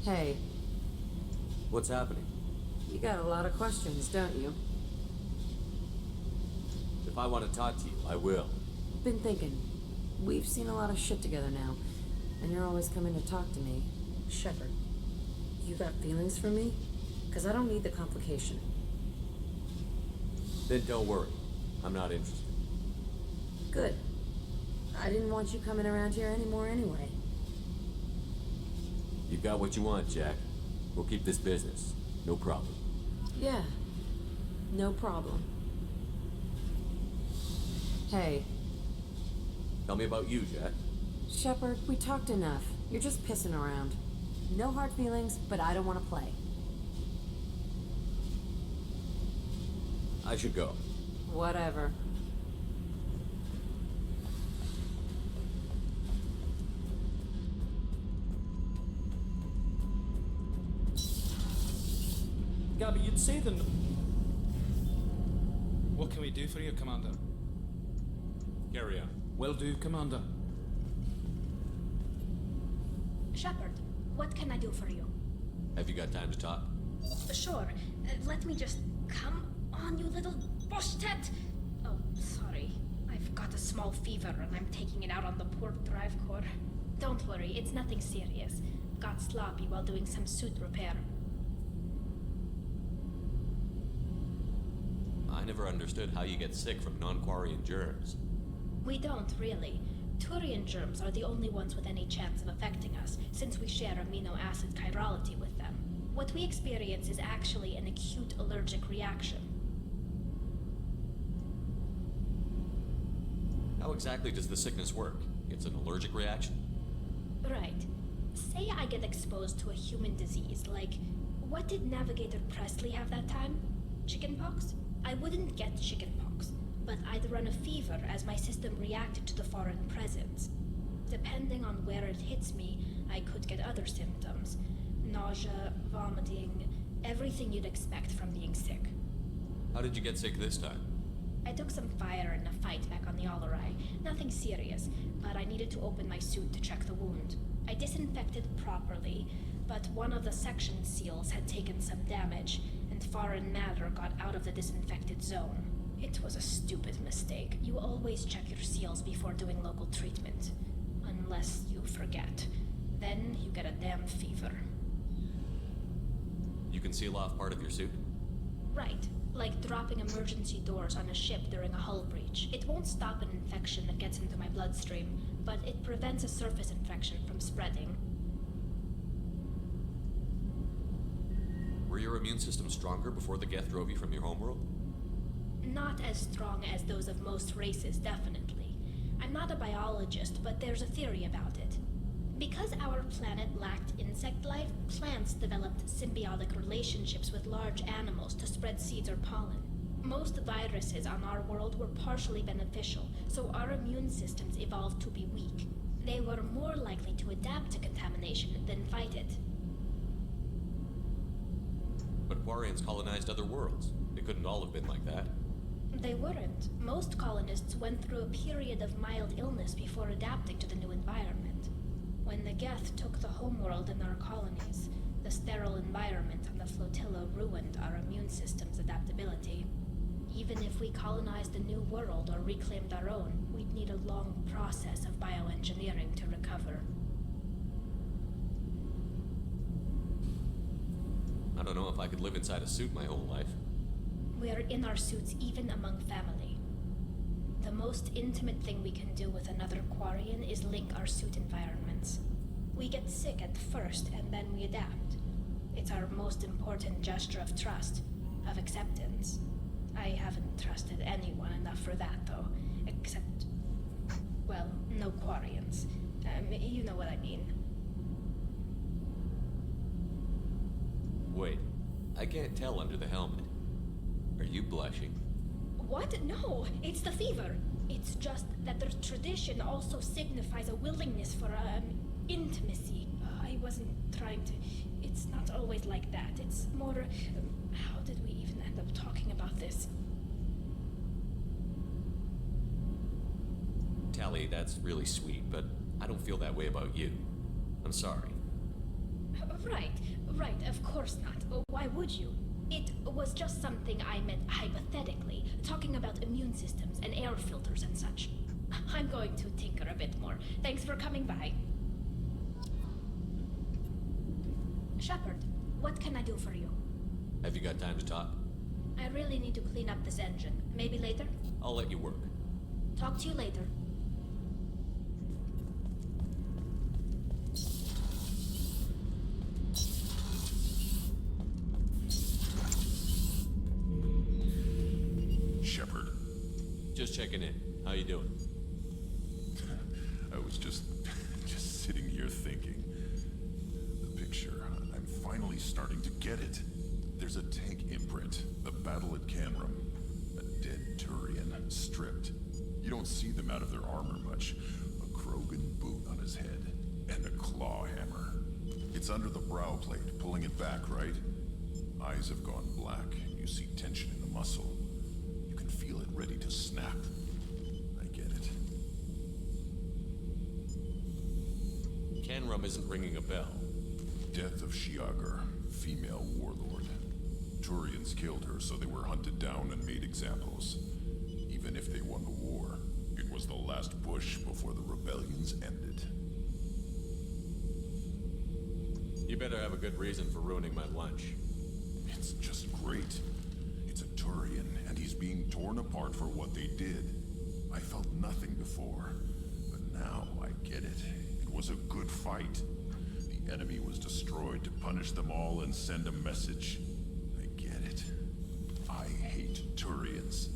Hey, What's happening? you got a lot of questions, don't you? If I want to talk to you, I will. Been thinking. We've seen a lot of shit together now, and you're always coming to talk to me. Shepard, you got feelings for me? Because I don't need the complication. Then don't worry. I'm not interested. Good. I didn't want you coming around here anymore anyway. You got what you want, Jack. We'll keep this business. No problem. Yeah. No problem. Hey, Tell me about you, Jack. Shepard, we talked enough. You're just pissing around. No hard feelings, but I don't want to play. I should go. Whatever. Gabby, you'd say the... What can we do for you, Commander? Carry on. Will do, Commander. Shepard, what can I do for you? Have you got time to talk? Sure. Let me just... Come on, you little bush-tet! Oh, sorry. I've got a small fever and I'm taking it out on the port drive core. Don't worry, it's nothing serious. Got sloppy while doing some suit repair. I never understood how you get sick from non-Quarian germs. We don't, really. Turian germs are the only ones with any chance of affecting us, since we share amino acid chirality with them. What we experience is actually an acute allergic reaction. How exactly does the sickness work? It's an allergic reaction? Right. Say I get exposed to a human disease, like... What did Navigator Presley have that time? Chickenpox? I wouldn't get chickenpox, but I'd run a fever as my system reacted to the foreign presence. Depending on where it hits me, I could get other symptoms. Nausea, vomiting, everything you'd expect from being sick. How did you get sick this time? I took some fire in a fight back on the Allerai. Nothing serious, but I needed to open my suit to check the wound. I disinfected properly, but one of the section seals had taken some damage, and foreign matter got out of the disinfected zone. It was a stupid mistake. You always check your seals before doing local treatment. Unless you forget. Then you get a damn fever. You can seal off part of your suit? Right. Like dropping emergency doors on a ship during a hull breach. It won't stop an infection that gets into my bloodstream, but it prevents a surface infection from spreading. Were your immune system stronger before the Geth drove you from your homeworld? Not as strong as those of most races, definitely. I'm not a biologist, but there's a theory about it. Because our planet lacked insect life, plants developed symbiotic relationships with large animals to spread seeds or pollen. Most viruses on our world were partially beneficial, so our immune systems evolved to be weak. They were more likely to adapt to contamination than fight it. But Quarians colonized other worlds. They couldn't all have been like that. They weren't. Most colonists went through a period of mild illness before adapting to the new environment. When the Geth took the homeworld in our colonies, the sterile environment on the flotilla ruined our immune system's adaptability. Even if we colonized a new world or reclaimed our own, we'd need a long process of bioengineering to recover. I don't know if I could live inside a suit my whole life. We're in our suits even among family. The most intimate thing we can do with another Quarian is link our suit environments. We get sick at first, and then we adapt. It's our most important gesture of trust, of acceptance. I haven't trusted anyone enough for that, though. Except, well, no Quarians. You know what I mean. Wait, I can't tell under the helmet. Are you blushing? What? No, it's the fever. It's just that their tradition also signifies a willingness for intimacy. I wasn't trying to. It's not always like that. It's more. How did we even end up talking about this? Tally, that's really sweet, but I don't feel that way about you. I'm sorry. Right, of course not. Why would you? It was just something I meant hypothetically, talking about immune systems and air filters and such. I'm going to tinker a bit more. Thanks for coming by. Shepard, what can I do for you? Have you got time to talk? I really need to clean up this engine. Maybe later? I'll let you work. Talk to you later. Shepard. Just checking in. How you doing? I was just sitting here thinking. The picture, I'm finally starting to get it. There's a tank imprint, the battle at Canrum. A dead Turian, stripped. You don't see them out of their armor much. A Krogan boot on his head, and a claw hammer. It's under the brow plate, pulling it back, right? Eyes have gone black, and you see tension in the muscle. You can feel it ready to snap. I get it. Canrum isn't ringing a bell. Death of Shiagar, female warlord. Turians killed her, so they were hunted down and made examples. Even if they won the war, it was the last push before the rebellions ended. You better have a good reason for ruining my lunch. It's just great. It's a Turian, and he's being torn apart for what they did. I felt nothing before, but now I get it. It was a good fight. The enemy was destroyed to punish them all and send a message. I get it. I hate Turians.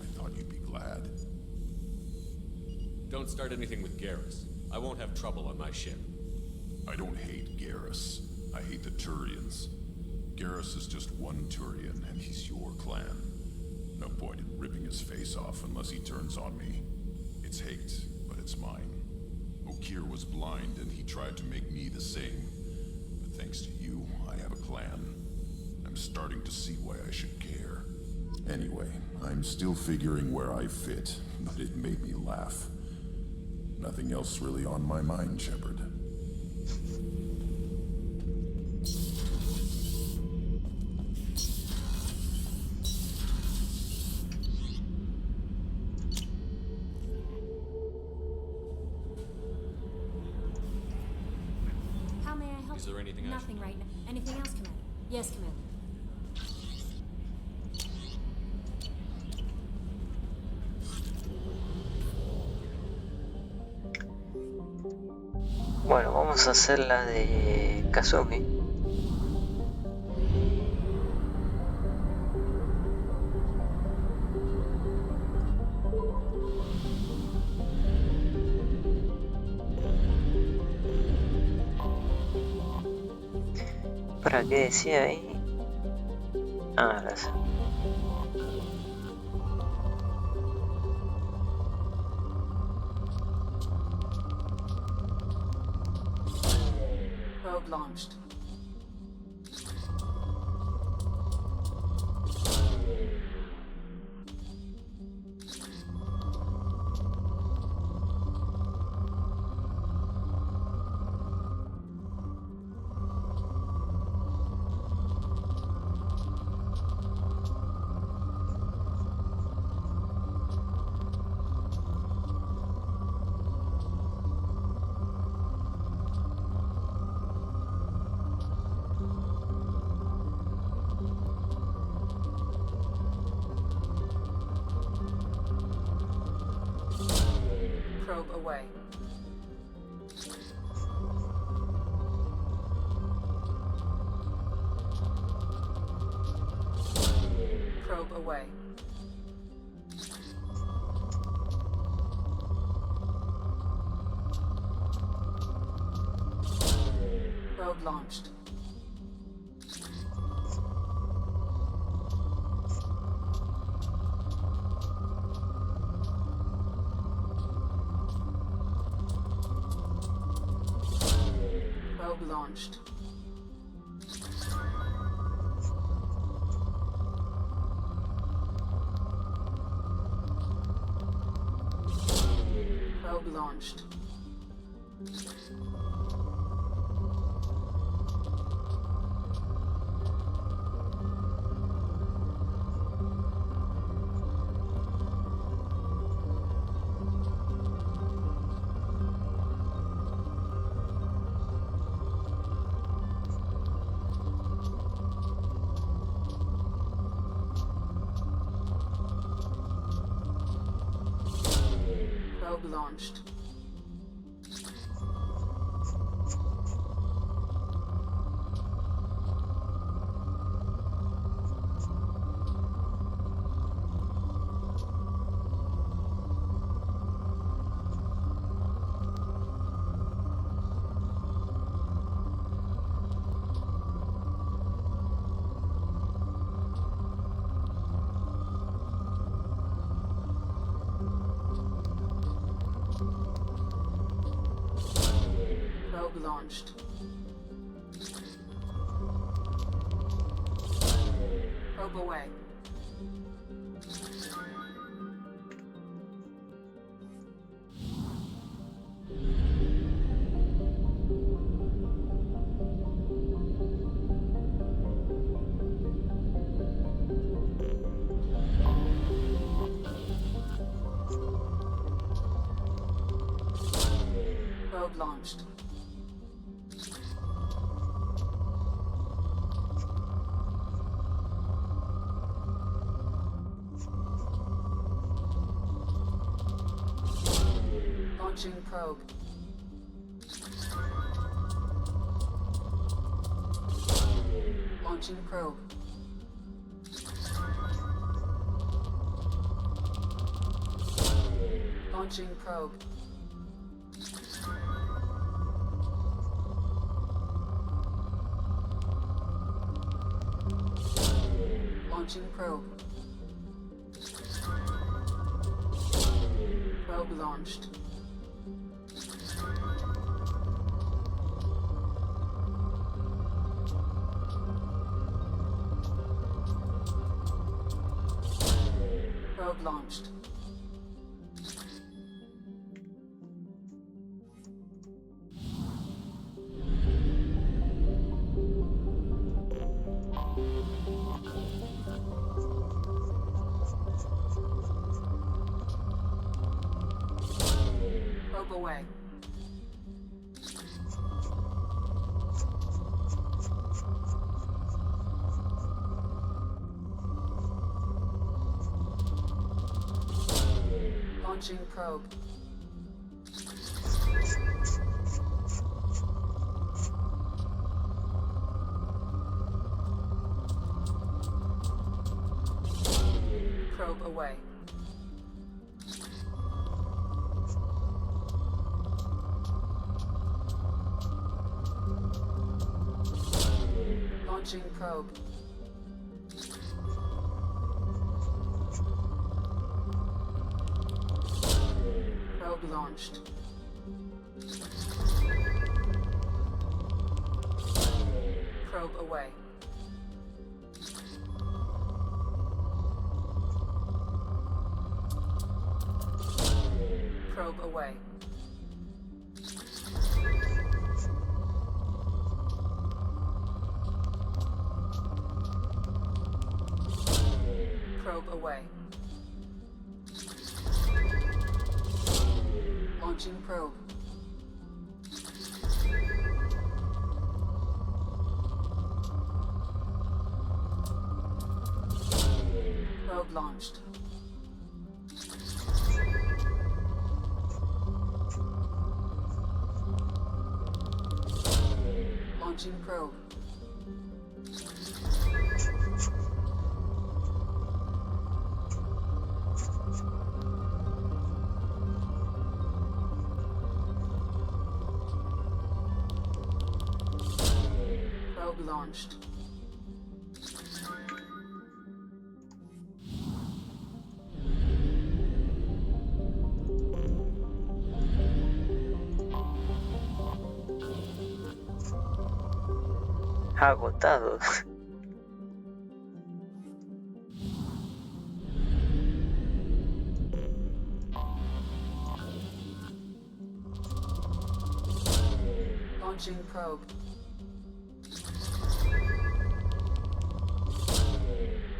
I thought you'd be glad. Don't start anything with Garrus. I won't have trouble on my ship. I don't hate Garrus. I hate the Turians. Garrus is just one Turian, and he's your clan. No point in ripping his face off unless he turns on me. It's hate, but it's mine. Okir was blind, and he tried to make me the same. But thanks to you, I have a clan. I'm starting to see why I should care. Anyway, I'm still figuring where I fit, but it made me laugh. Nothing else really on my mind, Shepard. How may I help? Is there anything Nothing right now. Anything else, Commander? Yes, Commander. Bueno, vamos a hacer la de Kazumi. ¿Para qué decía ahí? Ah, gracias. Probe launched. Probe away. away. Probe launched. Probe launched. Probe launched. Probe launched. Probe launched. Probe away. Probe launched. Launching probe. Launching probe. Launching probe. Launching probe. Probe launched. Probe launched. Probe away. Launching probe. Probe away. Launching probe. Probe launched. Probe away. Probe away. Probe away. Launching probe. Probe launched. Launching probe. Probe launched. Agotado. Launching probe.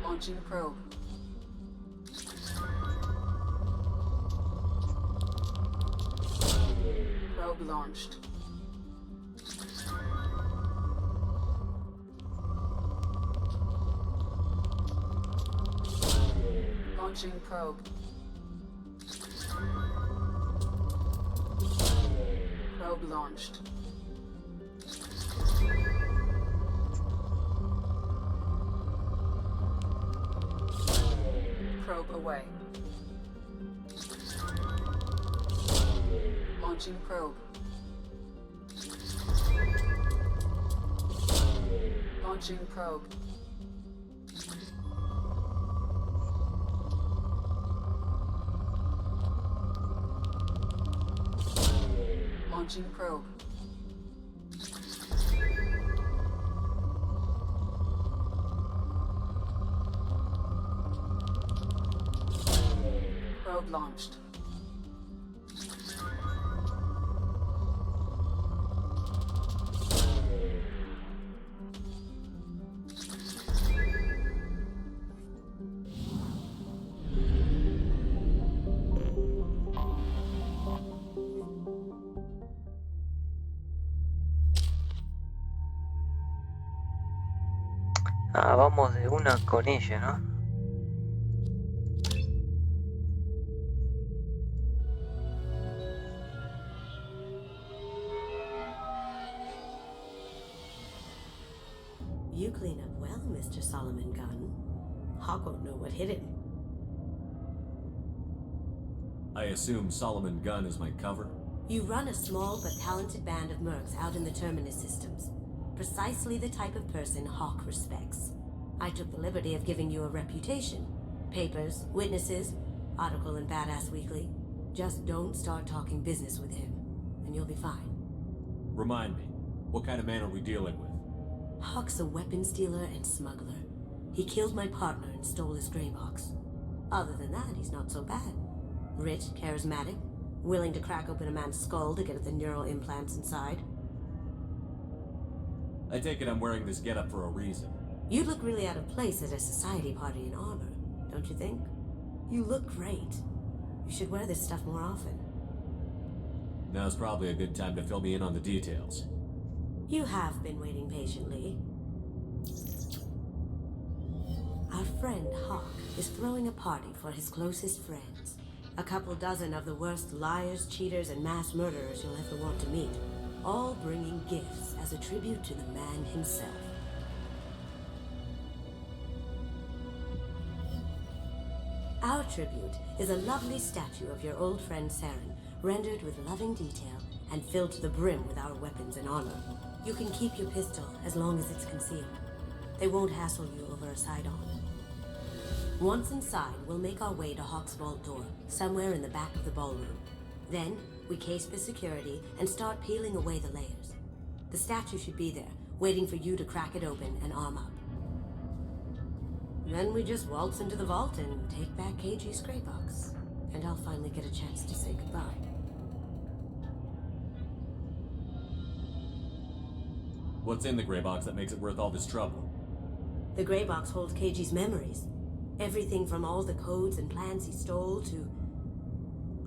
Launching probe. Probe launched. Launching probe. Probe launched. Probe away. Launching probe. Launching probe. Launching probe. Probe launched. Ah, vamos de una con ella, ¿no? You clean up well, Mr. Solomon Gunn. Hawk won't know what hit him. I assume Solomon Gunn is my cover? You run a small but talented band of mercs out in the Terminus systems. Precisely the type of person Hawk respects. I took the liberty of giving you a reputation. Papers, witnesses, article in Badass Weekly. Just don't start talking business with him, and you'll be fine. Remind me, what kind of man are we dealing with? Hawk's a weapons dealer and smuggler. He killed my partner and stole his gray box. Other than that, he's not so bad. Rich, charismatic, willing to crack open a man's skull to get at the neural implants inside. I take it I'm wearing this getup for a reason. You look really out of place at a society party in armor, don't you think? You look great. You should wear this stuff more often. Now's probably a good time to fill me in on the details. You have been waiting patiently. Our friend Hawk is throwing a party for his closest friends. A couple dozen of the worst liars, cheaters, and mass murderers you'll ever want to meet. All bringing gifts as a tribute to the man himself. Our tribute is a lovely statue of your old friend Saren, rendered with loving detail and filled to the brim with our weapons and armor. You can keep your pistol as long as it's concealed. They won't hassle you over a side-on. Once inside, we'll make our way to Hawk's vault door, somewhere in the back of the ballroom. Then, we case the security and start peeling away the layers. The statue should be there, waiting for you to crack it open and arm up. Then we just waltz into the vault and take back KG's gray box. And I'll finally get a chance to say goodbye. What's in the gray box that makes it worth all this trouble? The gray box holds KG's memories. Everything from all the codes and plans he stole to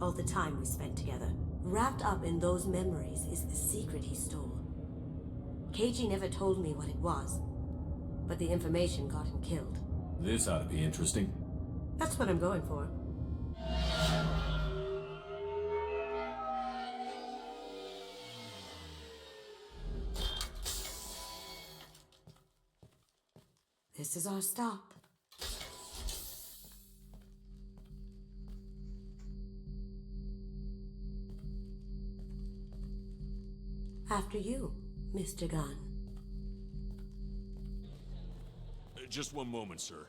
all the time we spent together. Wrapped up in those memories is the secret he stole. KG never told me what it was, but the information got him killed. This ought to be interesting. That's what I'm going for. This is our stop. After you, Mr. Gunn. Just one moment, sir.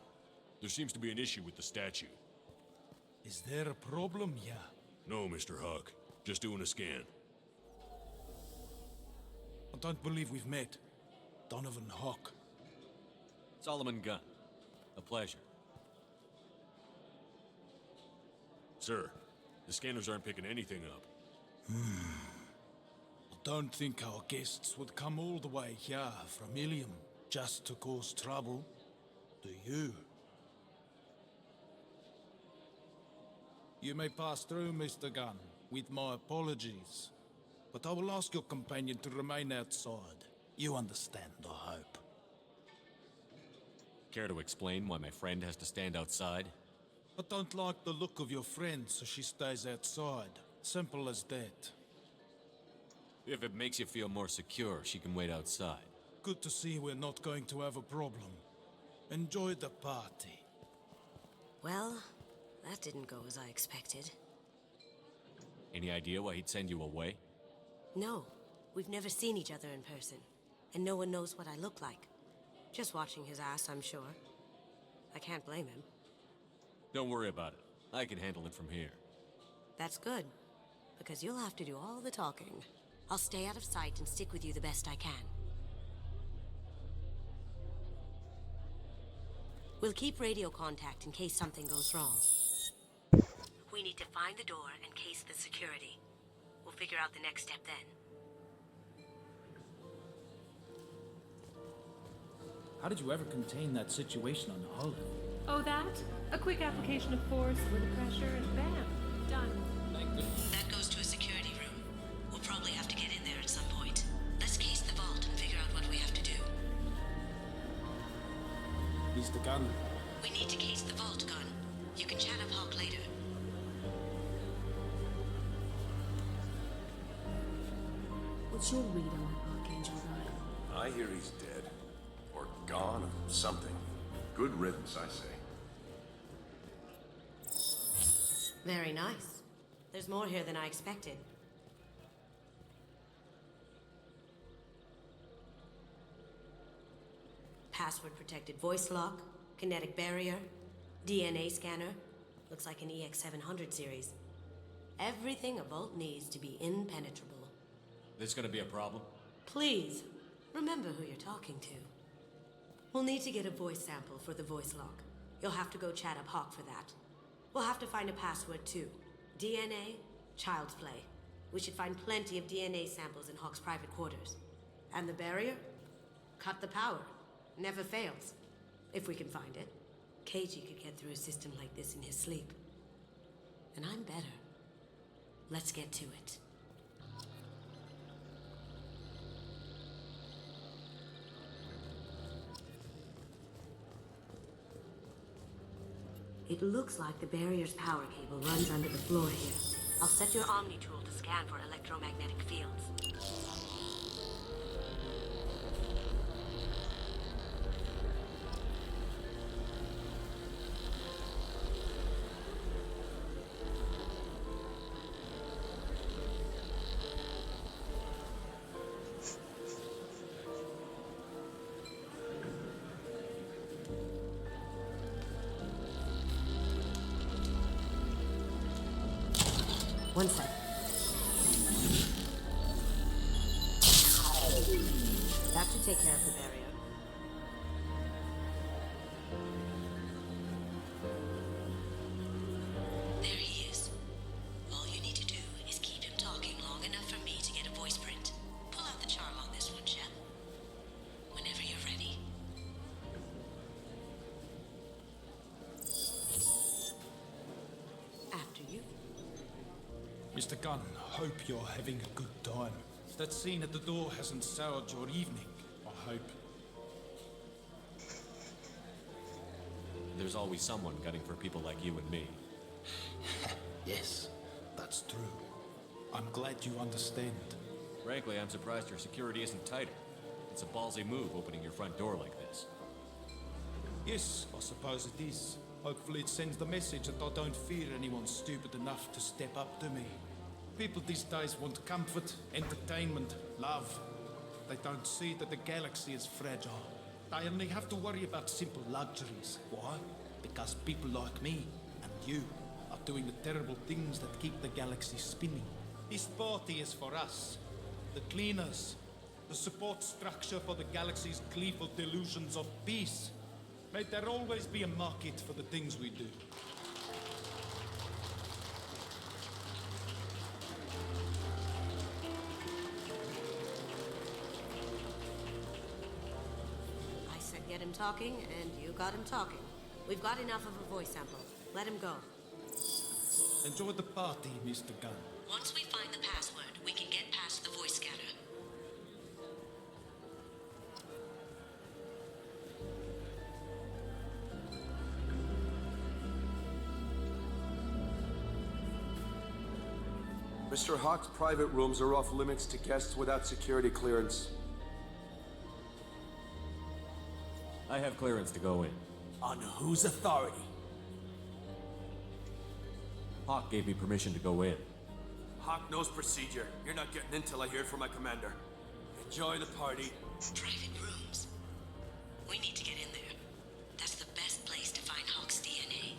There seems to be an issue with the statue. Is there a problem, yeah? No, Mr. Huck. Just doing a scan. I don't believe we've met. Donovan Hawk. Solomon Gunn. A pleasure. Sir, the scanners aren't picking anything up. I don't think our guests would come all the way here from Ilium just to cause trouble. Do you? You may pass through, Mr. Gunn, with my apologies. But I will ask your companion to remain outside. You understand, I hope. Care to explain why my friend has to stand outside? I don't like the look of your friend, so she stays outside. Simple as that. If it makes you feel more secure, she can wait outside. Good to see we're not going to have a problem. Enjoy the party. Well, that didn't go as I expected. Any idea why he'd send you away? No, we've never seen each other in person, and no one knows what I look like. Just watching his ass, I'm sure. I can't blame him. Don't worry about it. I can handle it from here. That's good, because you'll have to do all the talking. I'll stay out of sight and stick with you the best I can. We'll keep radio contact in case something goes wrong. We need to find the door and case the security. We'll figure out the next step then. How did you ever contain that situation on Hollow? Oh, that? A quick application of force with pressure and bam, done. That goes to a security room. We'll probably have to get in there at some point. Let's case the vault and figure out what we have to do. Mr. Gunn. We need to case the vault, Gunn. You can chat up Hawk later. What's your read on Archangel Ryan? I hear he's dead. Or gone, or something. Good riddance, I say. Very nice. There's more here than I expected. Password-protected voice lock, kinetic barrier, DNA scanner. Looks like an EX700 series. Everything a vault needs to be impenetrable. This gonna be a problem? Please, remember who you're talking to. We'll need to get a voice sample for the voice lock. You'll have to go chat up Hawk for that. We'll have to find a password too. DNA, child's play. We should find plenty of DNA samples in Hawk's private quarters. And the barrier? Cut the power. Never fails. If we can find it. KG could get through a system like this in his sleep. And I'm better. Let's get to it. It looks like the barrier's power cable runs under the floor here. I'll set your Omni tool to scan for electromagnetic fields. One sec. That should take care of the barrier. There he is. All you need to do is keep him talking long enough for me to get a voice print. Pull out the charm on this one, Shep. Whenever you're ready. After you. Mr. Gunn, hope you're having a good time. That scene at the door hasn't soured your evening, I hope. There's always someone gunning for people like you and me. Yes, that's true. I'm glad you understand. Frankly, I'm surprised your security isn't tighter. It's a ballsy move opening your front door like this. Yes, I suppose it is. Hopefully it sends the message that I don't fear anyone stupid enough to step up to me. People these days want comfort, entertainment, love. They don't see that the galaxy is fragile. I only have to worry about simple luxuries. Why? Because people like me and you are doing the terrible things that keep the galaxy spinning. This party is for us, the cleaners, the support structure for the galaxy's gleeful delusions of peace. May there always be a market for the things we do. I said get him talking, and you got him talking. We've got enough of a voice sample. Let him go. Enjoy the party, Mr. Gunn. Once we find the password, we can get past the voice scanner. Mr. Hawk's private rooms are off limits to guests without security clearance. I have clearance to go in. On whose authority? Hawk gave me permission to go in. Hawk knows procedure. You're not getting in till I hear it from my commander. Enjoy the party. Private rooms. We need to get in there. That's the best place to find Hawk's DNA.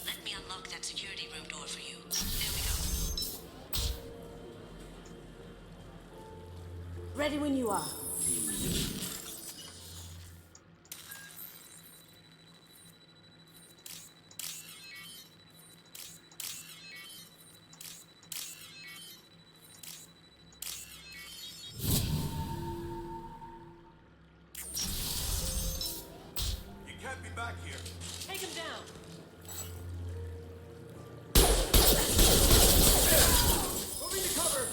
Let me unlock that security room door for you. There we go. Ready when you are. You can't be back here. Take him down. Moving to cover.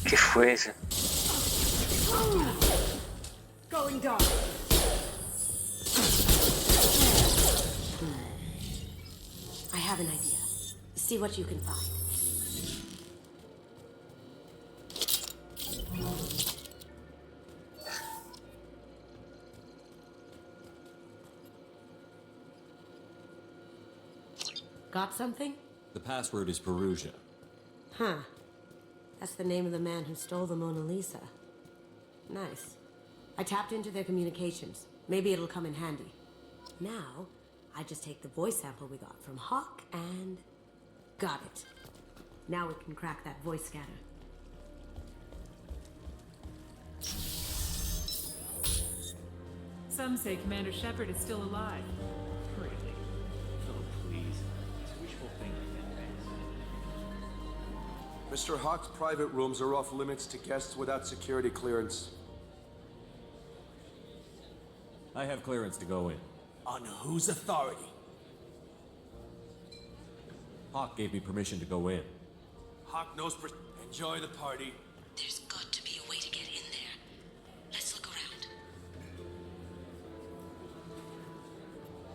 ¿Qué fue eso? Going dark. I have an idea. See what you can find. Got something? The password is Perugia. Huh. That's the name of the man who stole the Mona Lisa. Nice. I tapped into their communications. Maybe it'll come in handy. Now, I just take the voice sample we got from Hawk and... got it. Now we can crack that voice scanner. Some say Commander Shepard is still alive. Really? Oh, please. It's wishful thinking at best. Mr. Hawk's private rooms are off limits to guests without security clearance. I have clearance to go in. On whose authority? Hawk gave me permission to go in. Hawk knows enjoy the party. There's got to be a way to get in there. Let's look around.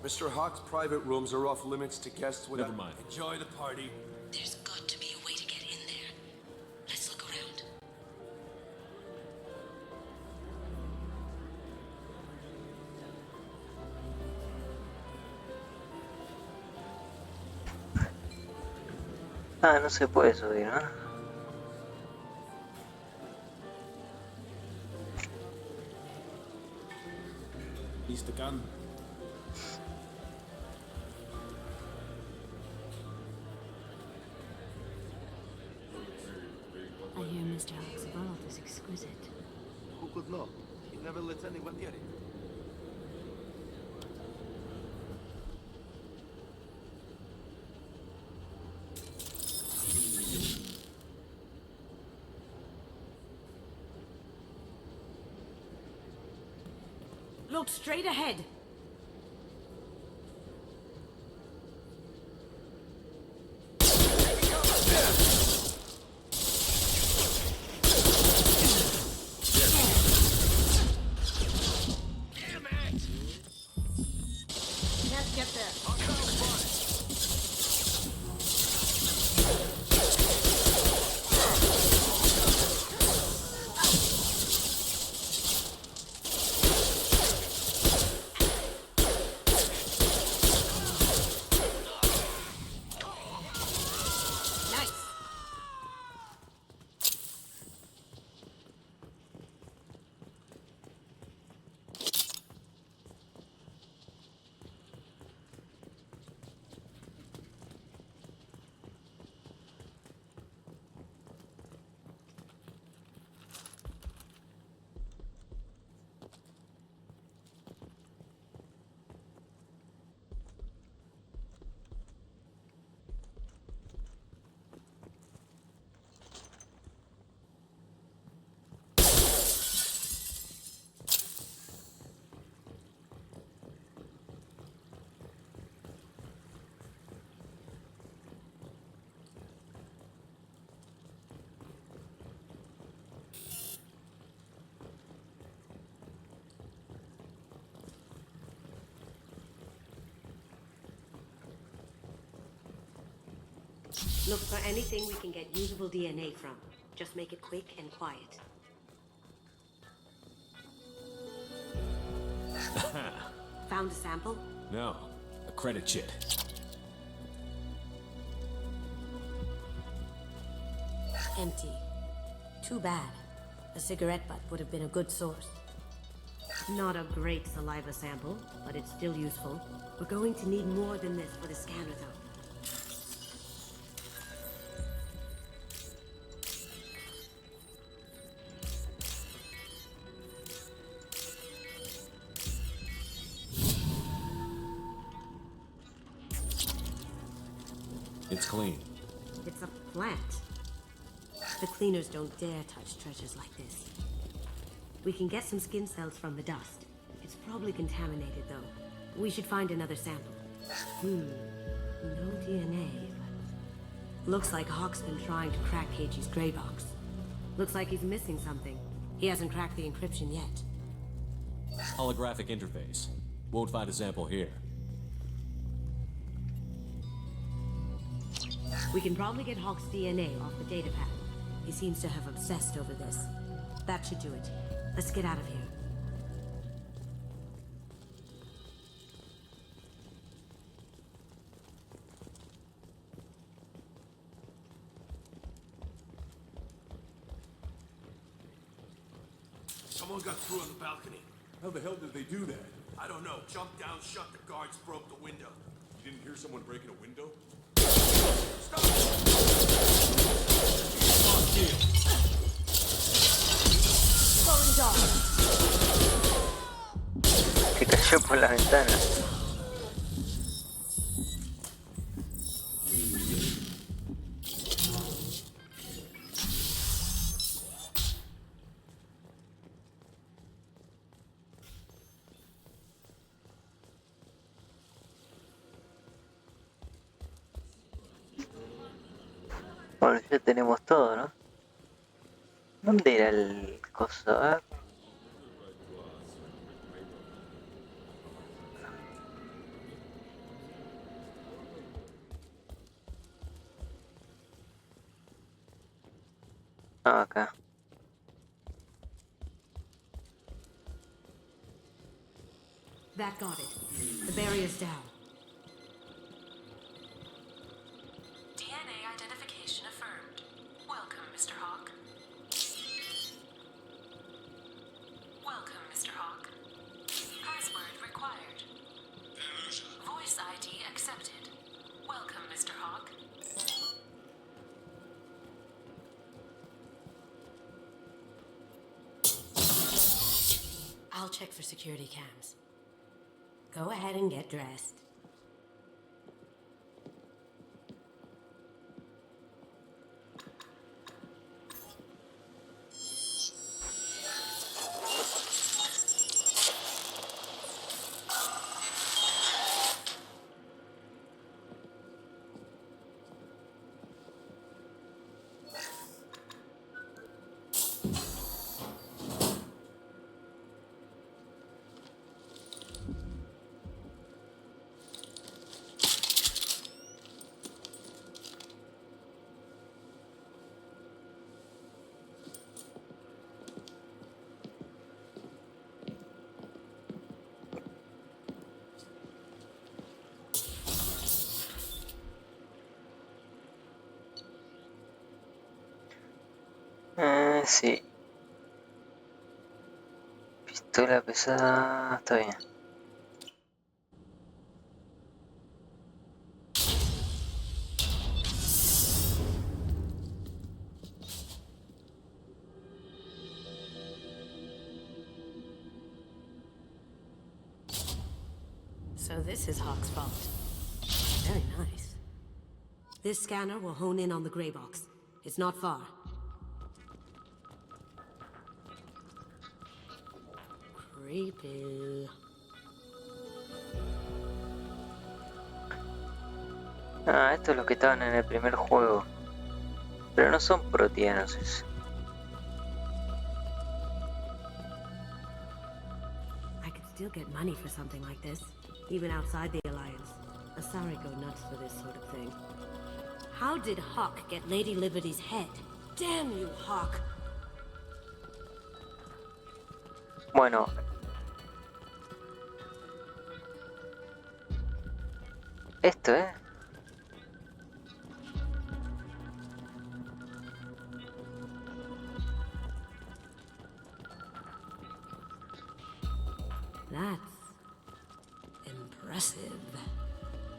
Mr. Hawk's private rooms are off limits to guests without... Never mind. Enjoy the party. There's got to be a way to get in there. Let's look around. Ah, no se puede subir, ¿no? Mr. Gunn. I hear Mr. Hawk's vault is exquisite. Who could know? He never lets anyone near it. Look straight ahead. Can't get there. Look for anything we can get usable DNA from. Just make it quick and quiet. Found a sample? No, a credit chit. Empty. Too bad. A cigarette butt would have been a good source. Not a great saliva sample, but it's still useful. We're going to need more than this for the scanner, though. It's clean. It's a plant. The cleaners don't dare touch treasures like this. We can get some skin cells from the dust. It's probably contaminated, though. We should find another sample. No DNA, but... Looks like Hawk's been trying to crack Keiji's gray box. Looks like he's missing something. He hasn't cracked the encryption yet. Holographic interface. Won't find a sample here. We can probably get Hawk's DNA off the datapad. He seems to have obsessed over this. That should do it. Let's get out of here. Someone got through on the balcony. How the hell did they do that? I don't know. Jumped down, shut the guards, broke the window. You didn't hear someone breaking a window? Stop! Se cayó por la ventana. Bueno, ya tenemos todo, ¿no? ¿Dónde era el coso? A ver. Ah, acá. That got it. The barrier's down. DNA identification affirmed. Welcome, Mr. Hawk. Welcome, Mr. Hawk. Password required. Voice ID accepted. Welcome, Mr. Hawk. I'll check for security cams. Go ahead and get dressed. Sí. Pistola pesada. Está bien. So this is Hawk's fault. Very nice. This scanner will hone in on the gray box. It's not far. Creepy. Ah, esto es lo que estaban en el primer juego. Pero no son proteanos eso. I could still get money for something like this, even outside the Alliance. Asari go nuts for this sort of thing. How did Hawk get Lady Liberty's head? Damn you, Hawk. Bueno. Esto, That's impressive.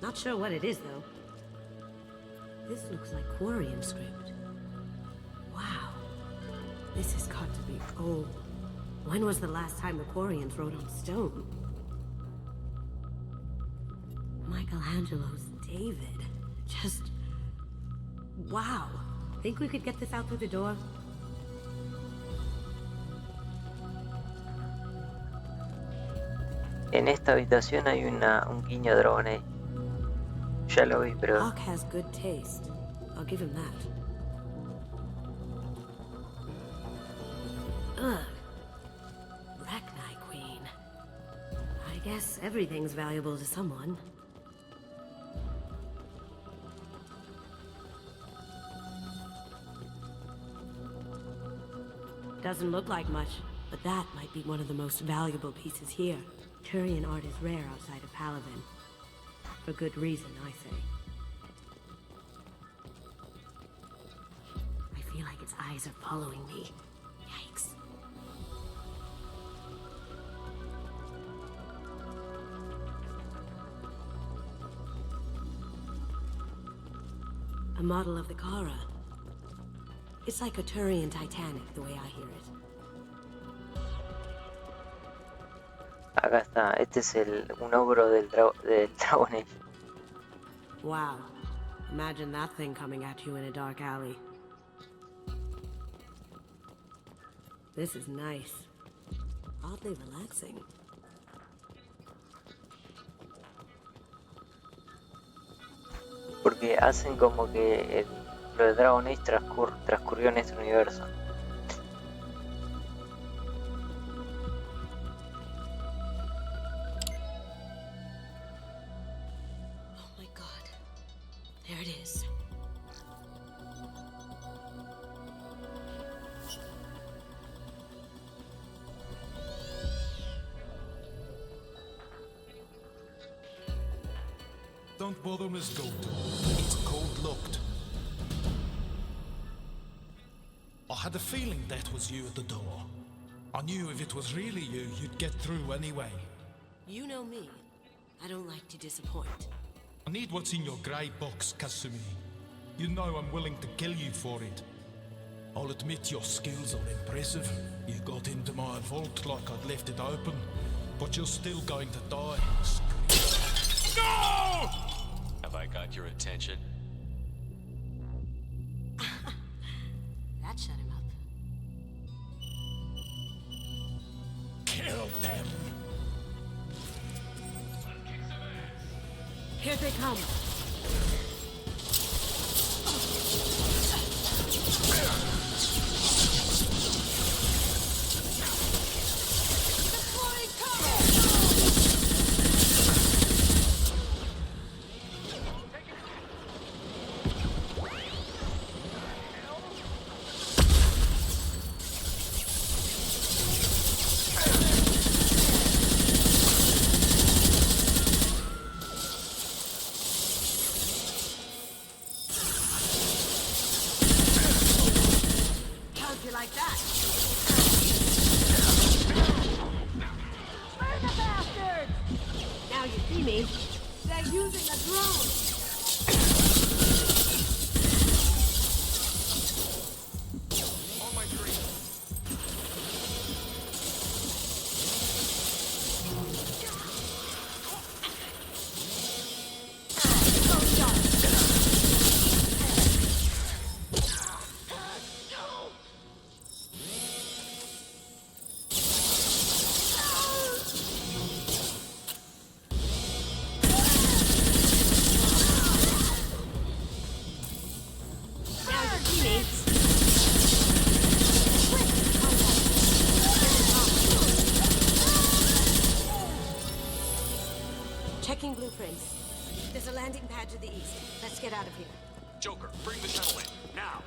Not sure what it is, though. This looks like Quarian script. Wow. This has got to be old. When was the last time the Quarians wrote on stone? Michelangelo's David. Just... wow. Think we could get this out through the door? En esta habitación hay un guiño de dragón ahí. Ya lo vi, pero... Hawk has good taste. I'll give him that. Ugh. Rachni Queen. I guess everything's valuable to someone. Doesn't look like much, but that might be one of the most valuable pieces here. Turian art is rare outside of Paladin. For good reason, I say. I feel like its eyes are following me. Yikes. A model of the Kara. It's like a Turian Titanic, the way I hear it. Acá está, este es un ogro del Dragon Age. Wow. Imagine that thing coming at you in a dark alley. This is nice. Oddly relaxing. Porque hacen como que lo de Dragon Age transcurrió en este universo. There it is. Don't bother, Miss Gold. It's code-locked. I had a feeling that was you at the door. I knew if it was really you, you'd get through anyway. You know me. I don't like to disappoint. I need what's in your grey box, Kasumi. You know I'm willing to kill you for it. I'll admit your skills are impressive. You got into my vault like I'd left it open, but you're still going to die. No! Have I got your attention? That shut him up. Kill them! Here they come. Checking blueprints. There's a landing pad to the east. Let's get out of here. Joker, bring the shuttle in, now!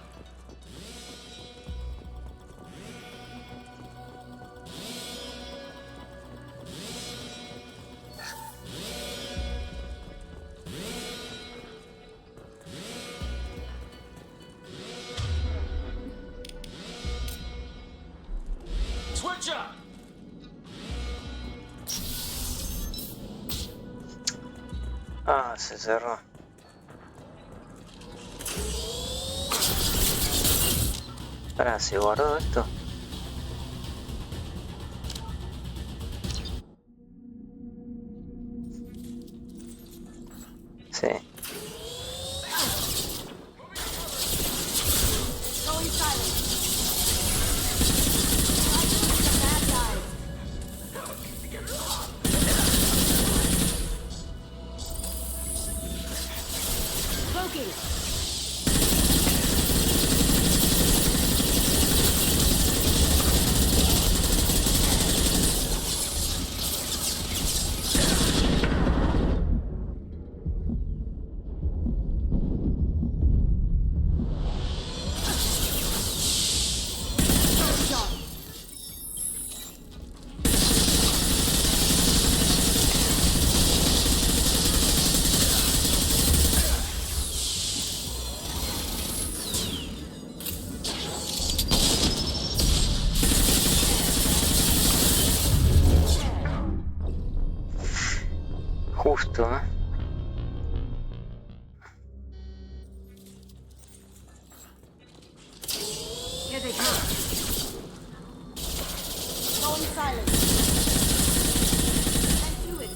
Switch up! Ah, se cerró. Pará, ¿se guardó esto? Sí. Going silent. The bad guys. Smoking. Justo, ¿eh? Here they come. Going silent. And do it.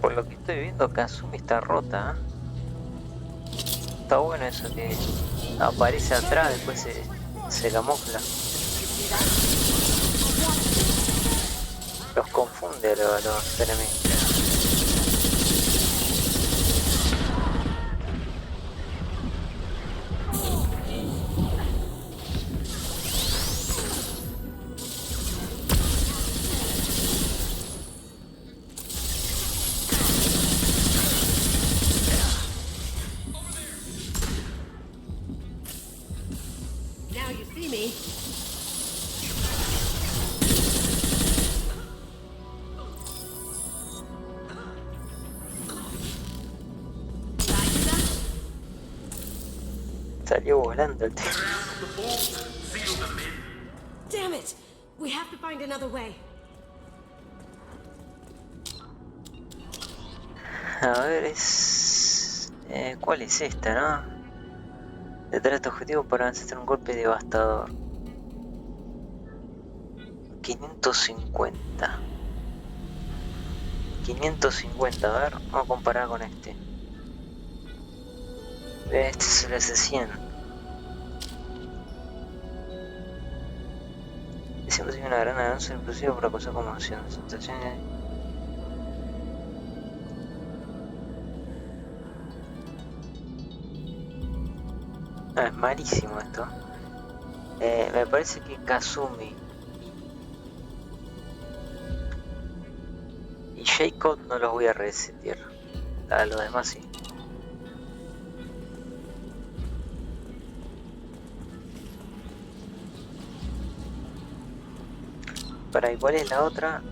Por lo que estoy viendo, Kazumi está rota, ¿eh? Está bueno eso que aparece atrás, después se camufla. Los confunde a los enemigos. Now you see me. Salió volando el tío. Damn it! We have to find another way. A ver, ¿cuál es esta, no? Detrás de este objetivo para hacer un golpe devastador. 550. 550, a ver, vamos a comparar con este. Este es el S100. Siempre tiene una gran avance inclusive por acusar como acción. Sensaciones. Ah, es malísimo esto. Me parece que Kazumi y Jacob no los voy a resetear. A los demás sí. Para igual es la otra.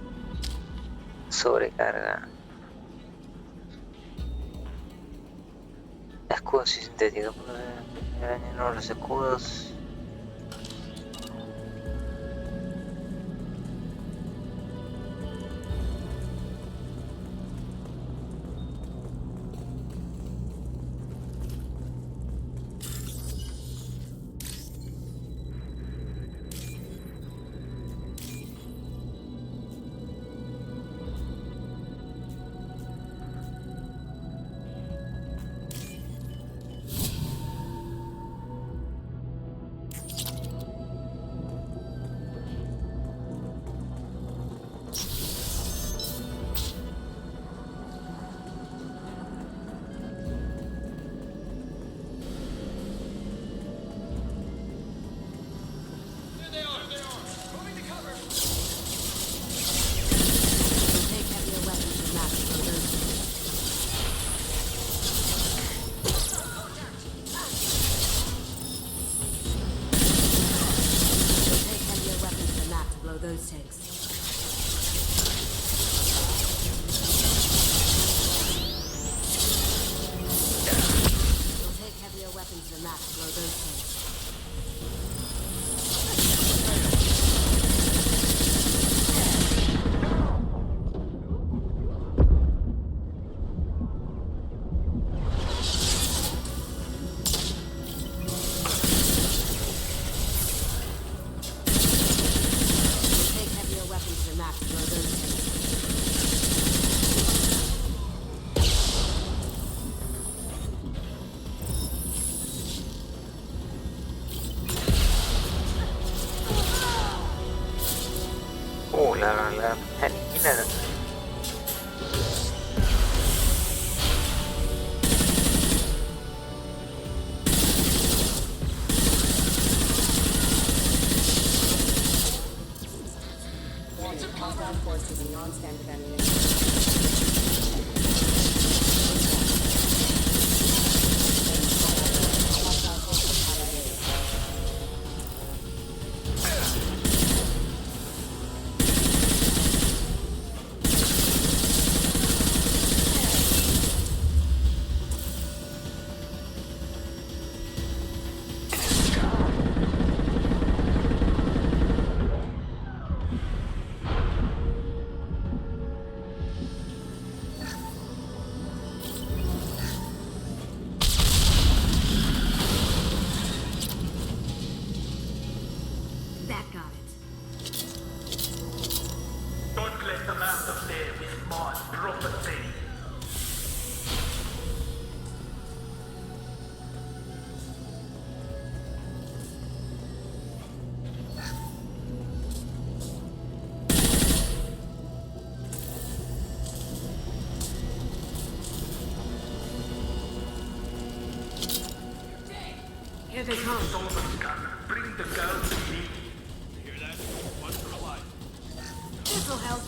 Sobrecarga. Escudos y sintéticos. No, los escudos. La aniquilaron. Here they come. Bring the girl to me. You hear that? One for a life. This'll help.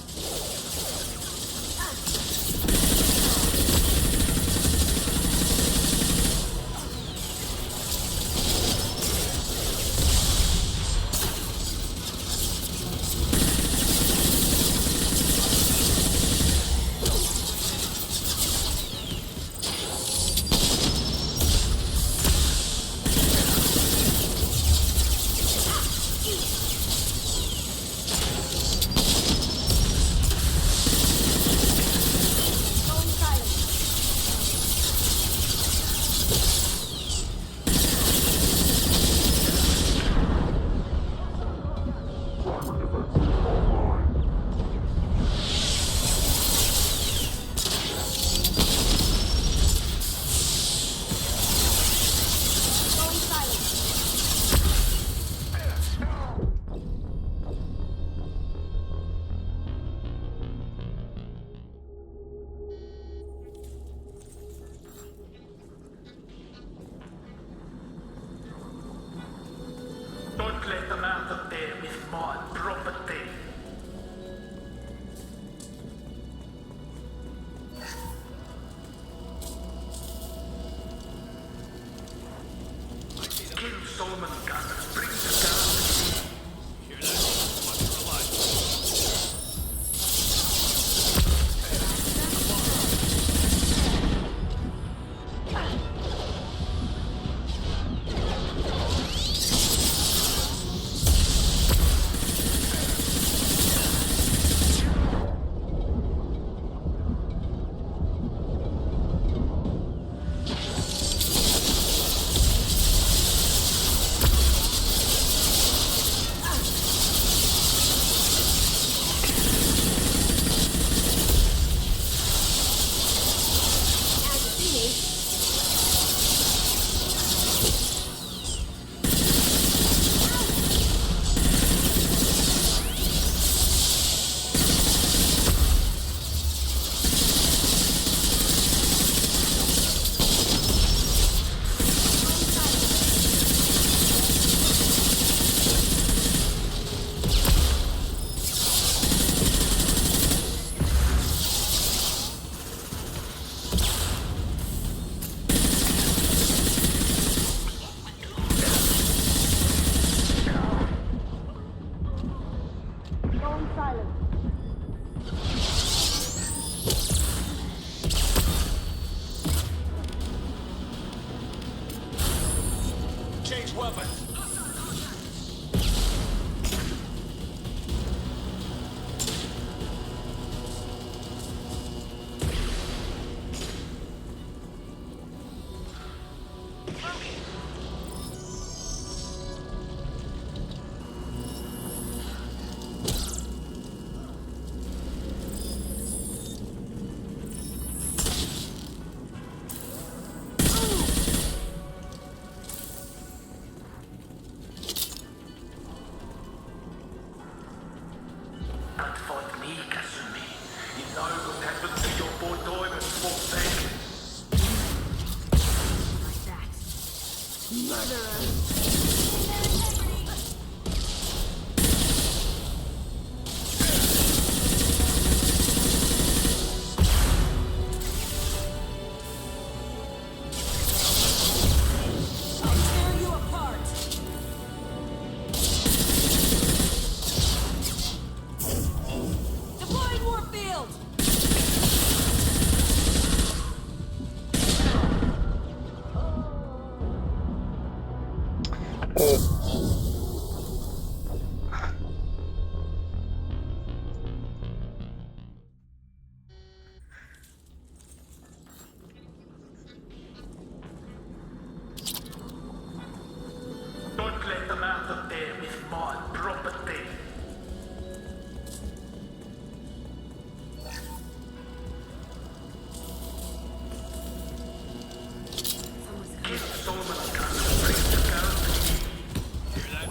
Don't let them out of there with my property. Keep Solomon gun. Bring the gun. Hear that?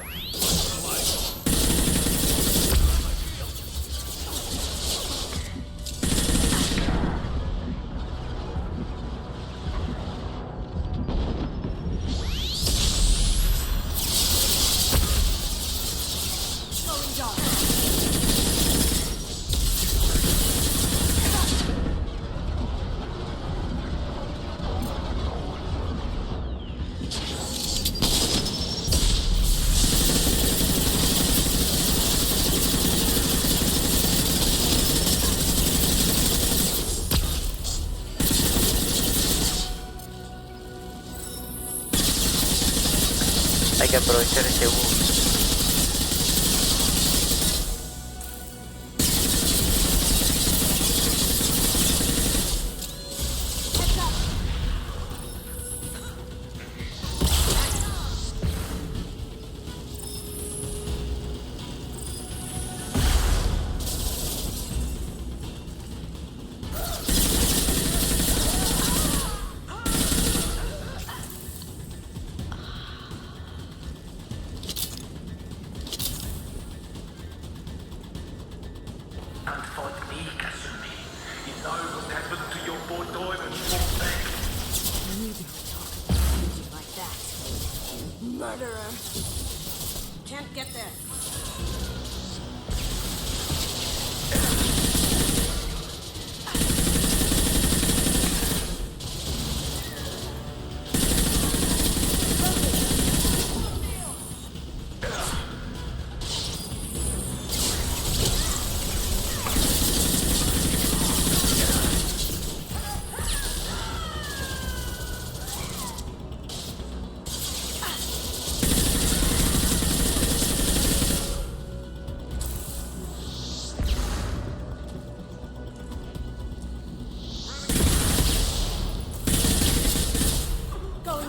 Hay que aprovechar este bus. Don't fight me, Kasumi. You know what happened to your boy Diamond fought back. You don't talk about music like that. Murderer. Can't get there.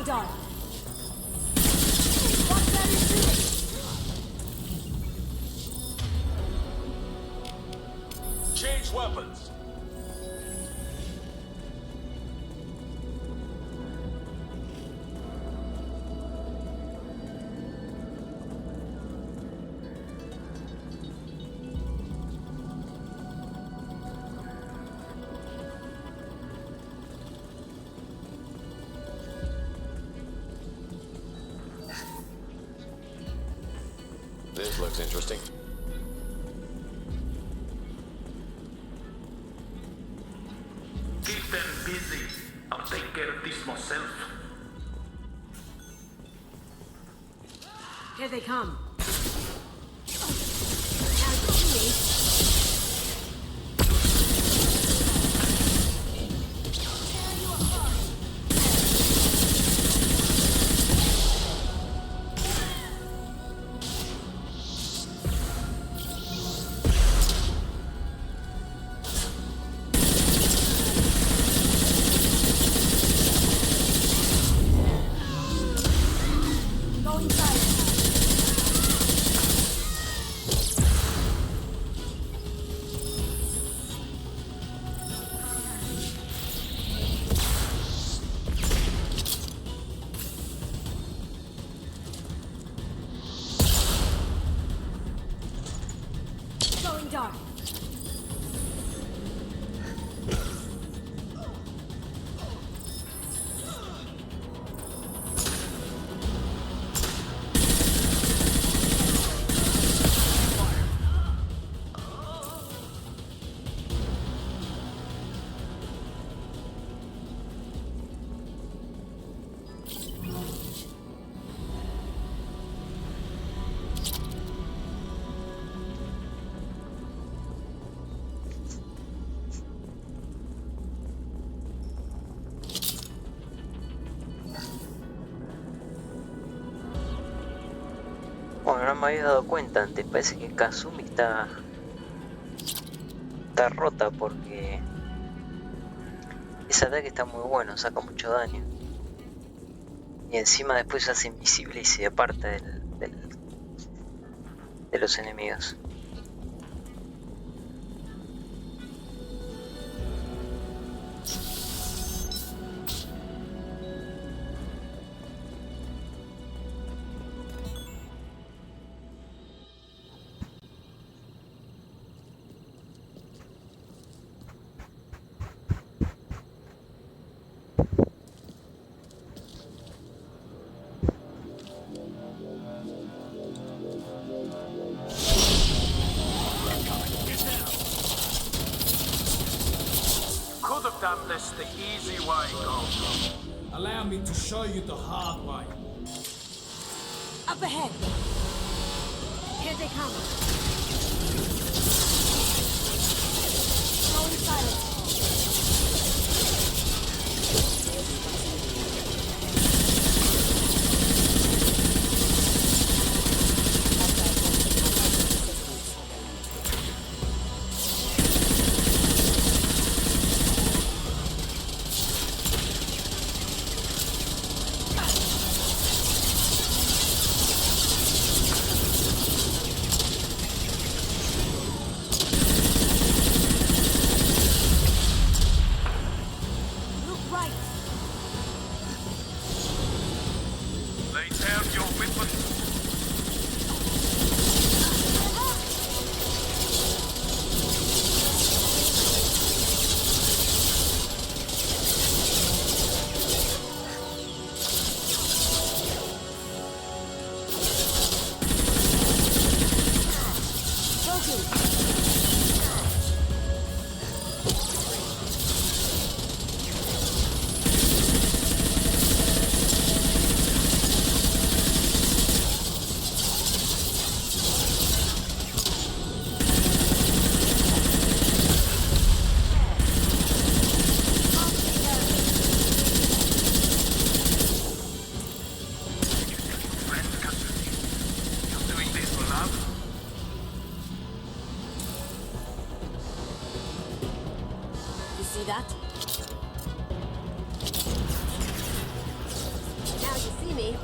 Dark. What's that shooting? Change weapons. This looks interesting. Keep them busy. I'll take care of this myself. Here they come. Bueno, no me había dado cuenta antes. Parece que Kazumi está rota porque ese ataque está muy bueno, saca mucho daño. Y encima después se hace invisible y se aparta de los enemigos. Could have done this the easy way, Gold. Allow me to show you the hard way. Up ahead! Here they come. Throwing silence. Lay down your weapons. See that? Now you see me.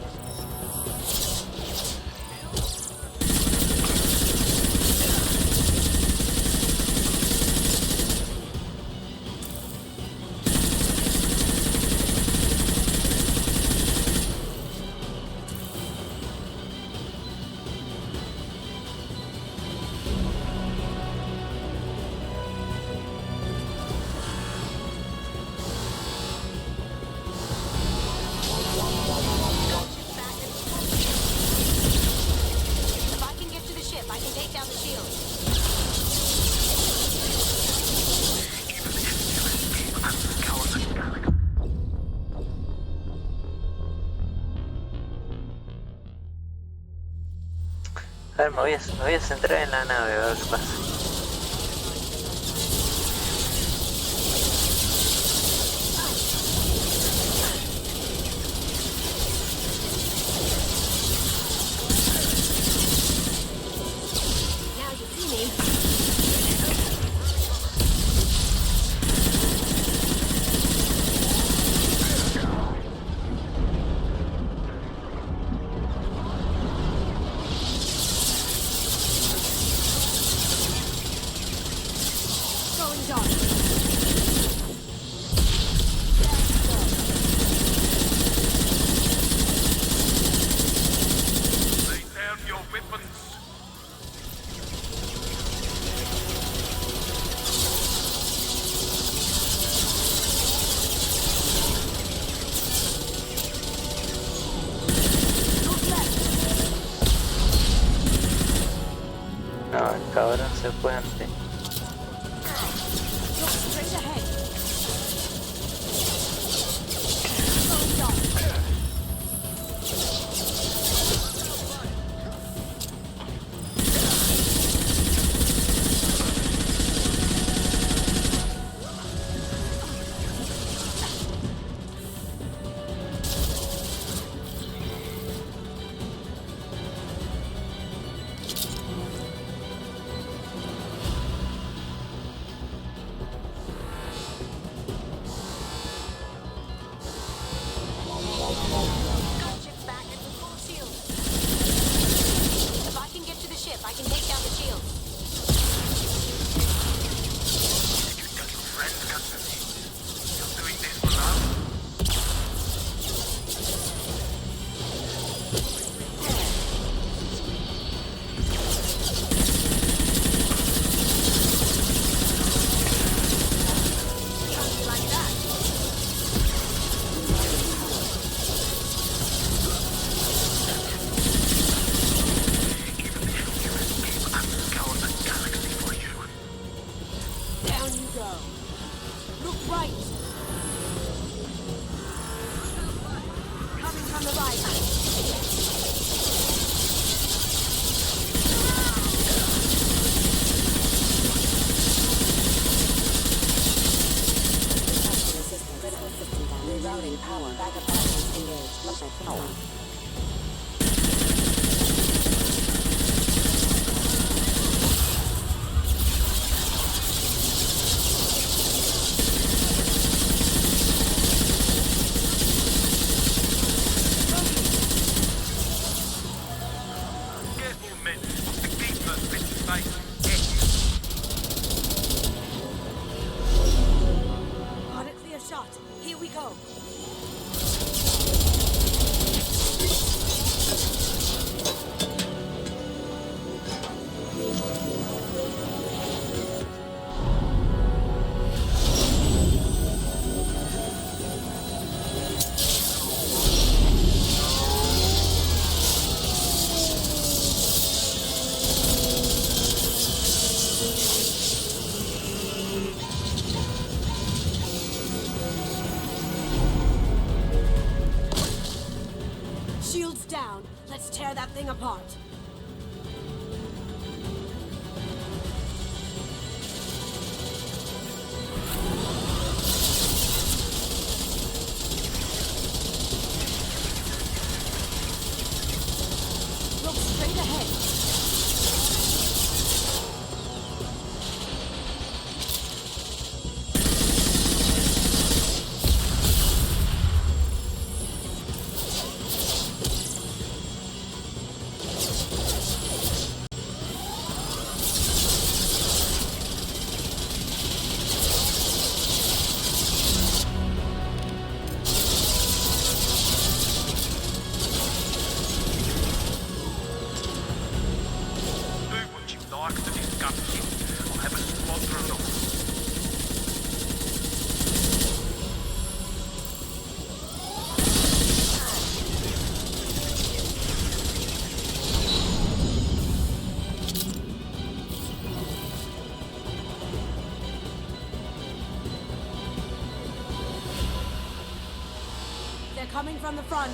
A ver, me voy a centrar en la nave, a ver qué pasa. Now you see me. Going dark. Lay down your weapons. No, el cabrón se fue antes. Look straight ahead. Going dark. Rerouting power. Backup batteries engaged. Muscle power. Tear that thing apart. Look straight ahead. Coming from the front.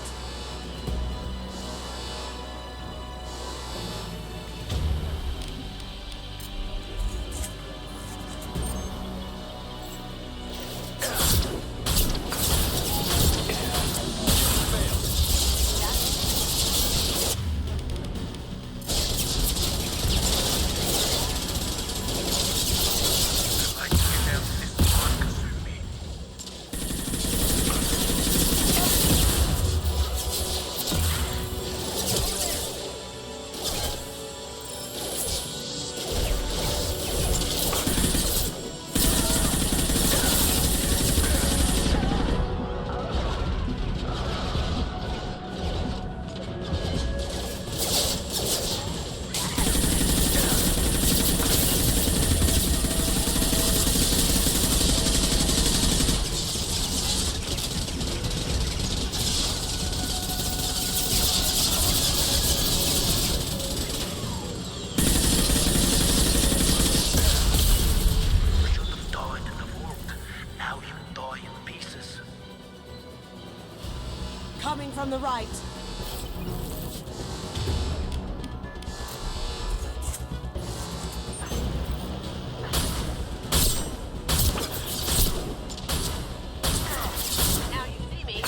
Coming from the right. Now you see me.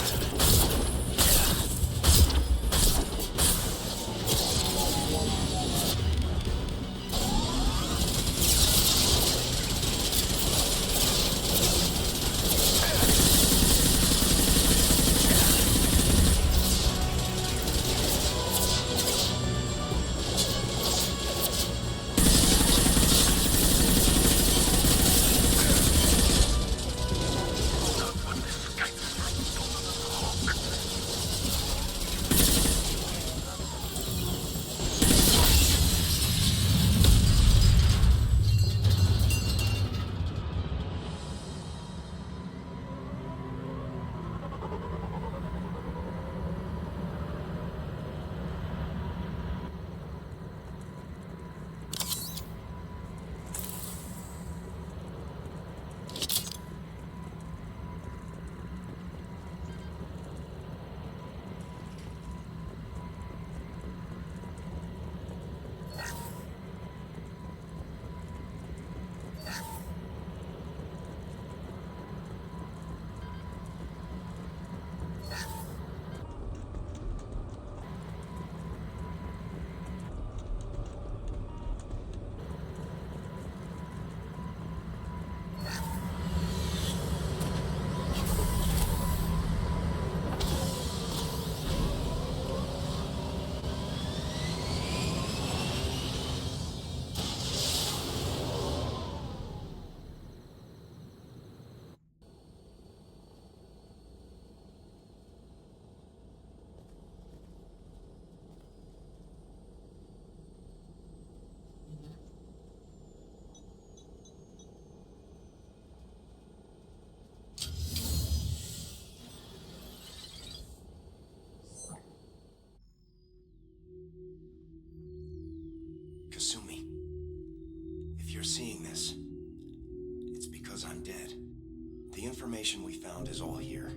information we found is all here.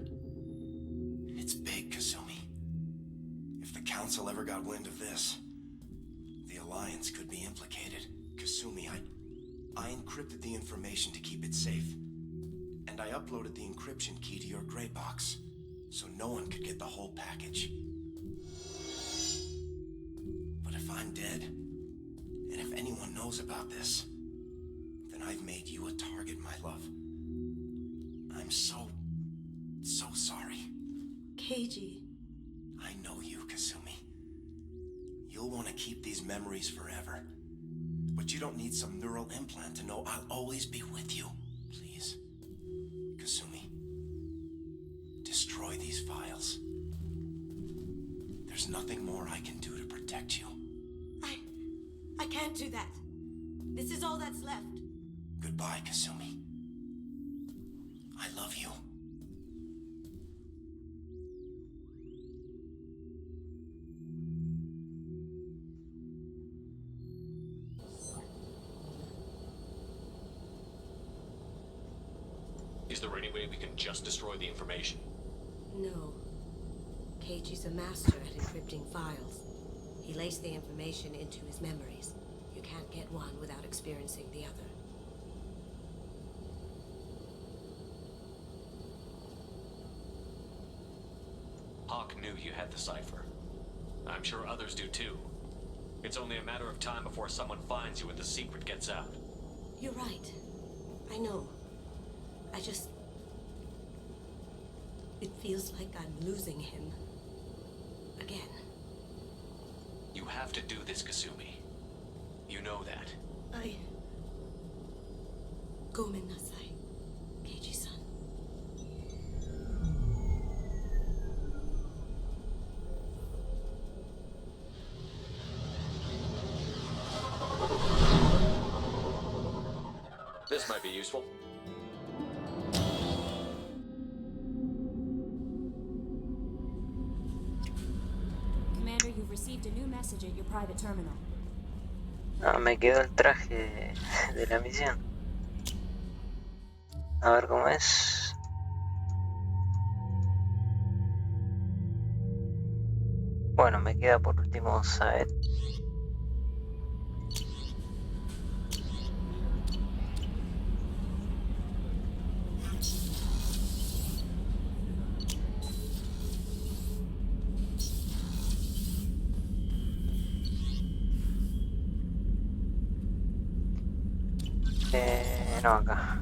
It's big, Kasumi. If the Council ever got wind of this, the Alliance could be implicated. Kasumi, I encrypted the information to keep it safe. And I uploaded the encryption key to your gray box, so no one could get the whole package. But if I'm dead, and if anyone knows about this, then I've made you a target, my love. I'm so sorry. Keiji. I know you, Kasumi. You'll want to keep these memories forever. But you don't need some neural implant to know I'll always be with you. Please. Kasumi. Destroy these files. There's nothing more I can do to protect you. I can't do that. This is all that's left. Goodbye, Kasumi. I love you. Is there any way we can just destroy the information? No. Keiji's a master at encrypting files. He laced the information into his memories. You can't get one without experiencing the other. Hawk knew you had the cipher. I'm sure others do too. It's only a matter of time before someone finds you and the secret gets out. You're right. I know. I just... It feels like I'm losing him. Again. You have to do this, Kasumi. You know that. Gomen nasai, Keiji-san. This might be useful. Commander, you've received a new message at your private terminal. Ah, me quedó el traje de la misión. A ver cómo es. Bueno, me queda por último saber. No, acá.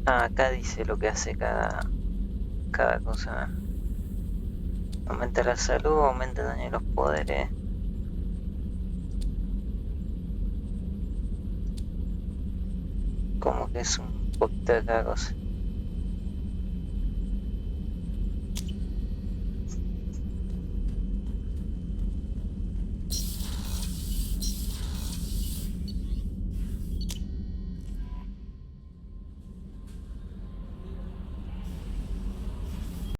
Ah, acá dice lo que hace cada cosa. Aumenta la salud, aumenta el daño de los poderes. Como que es un poquito de cada cosa.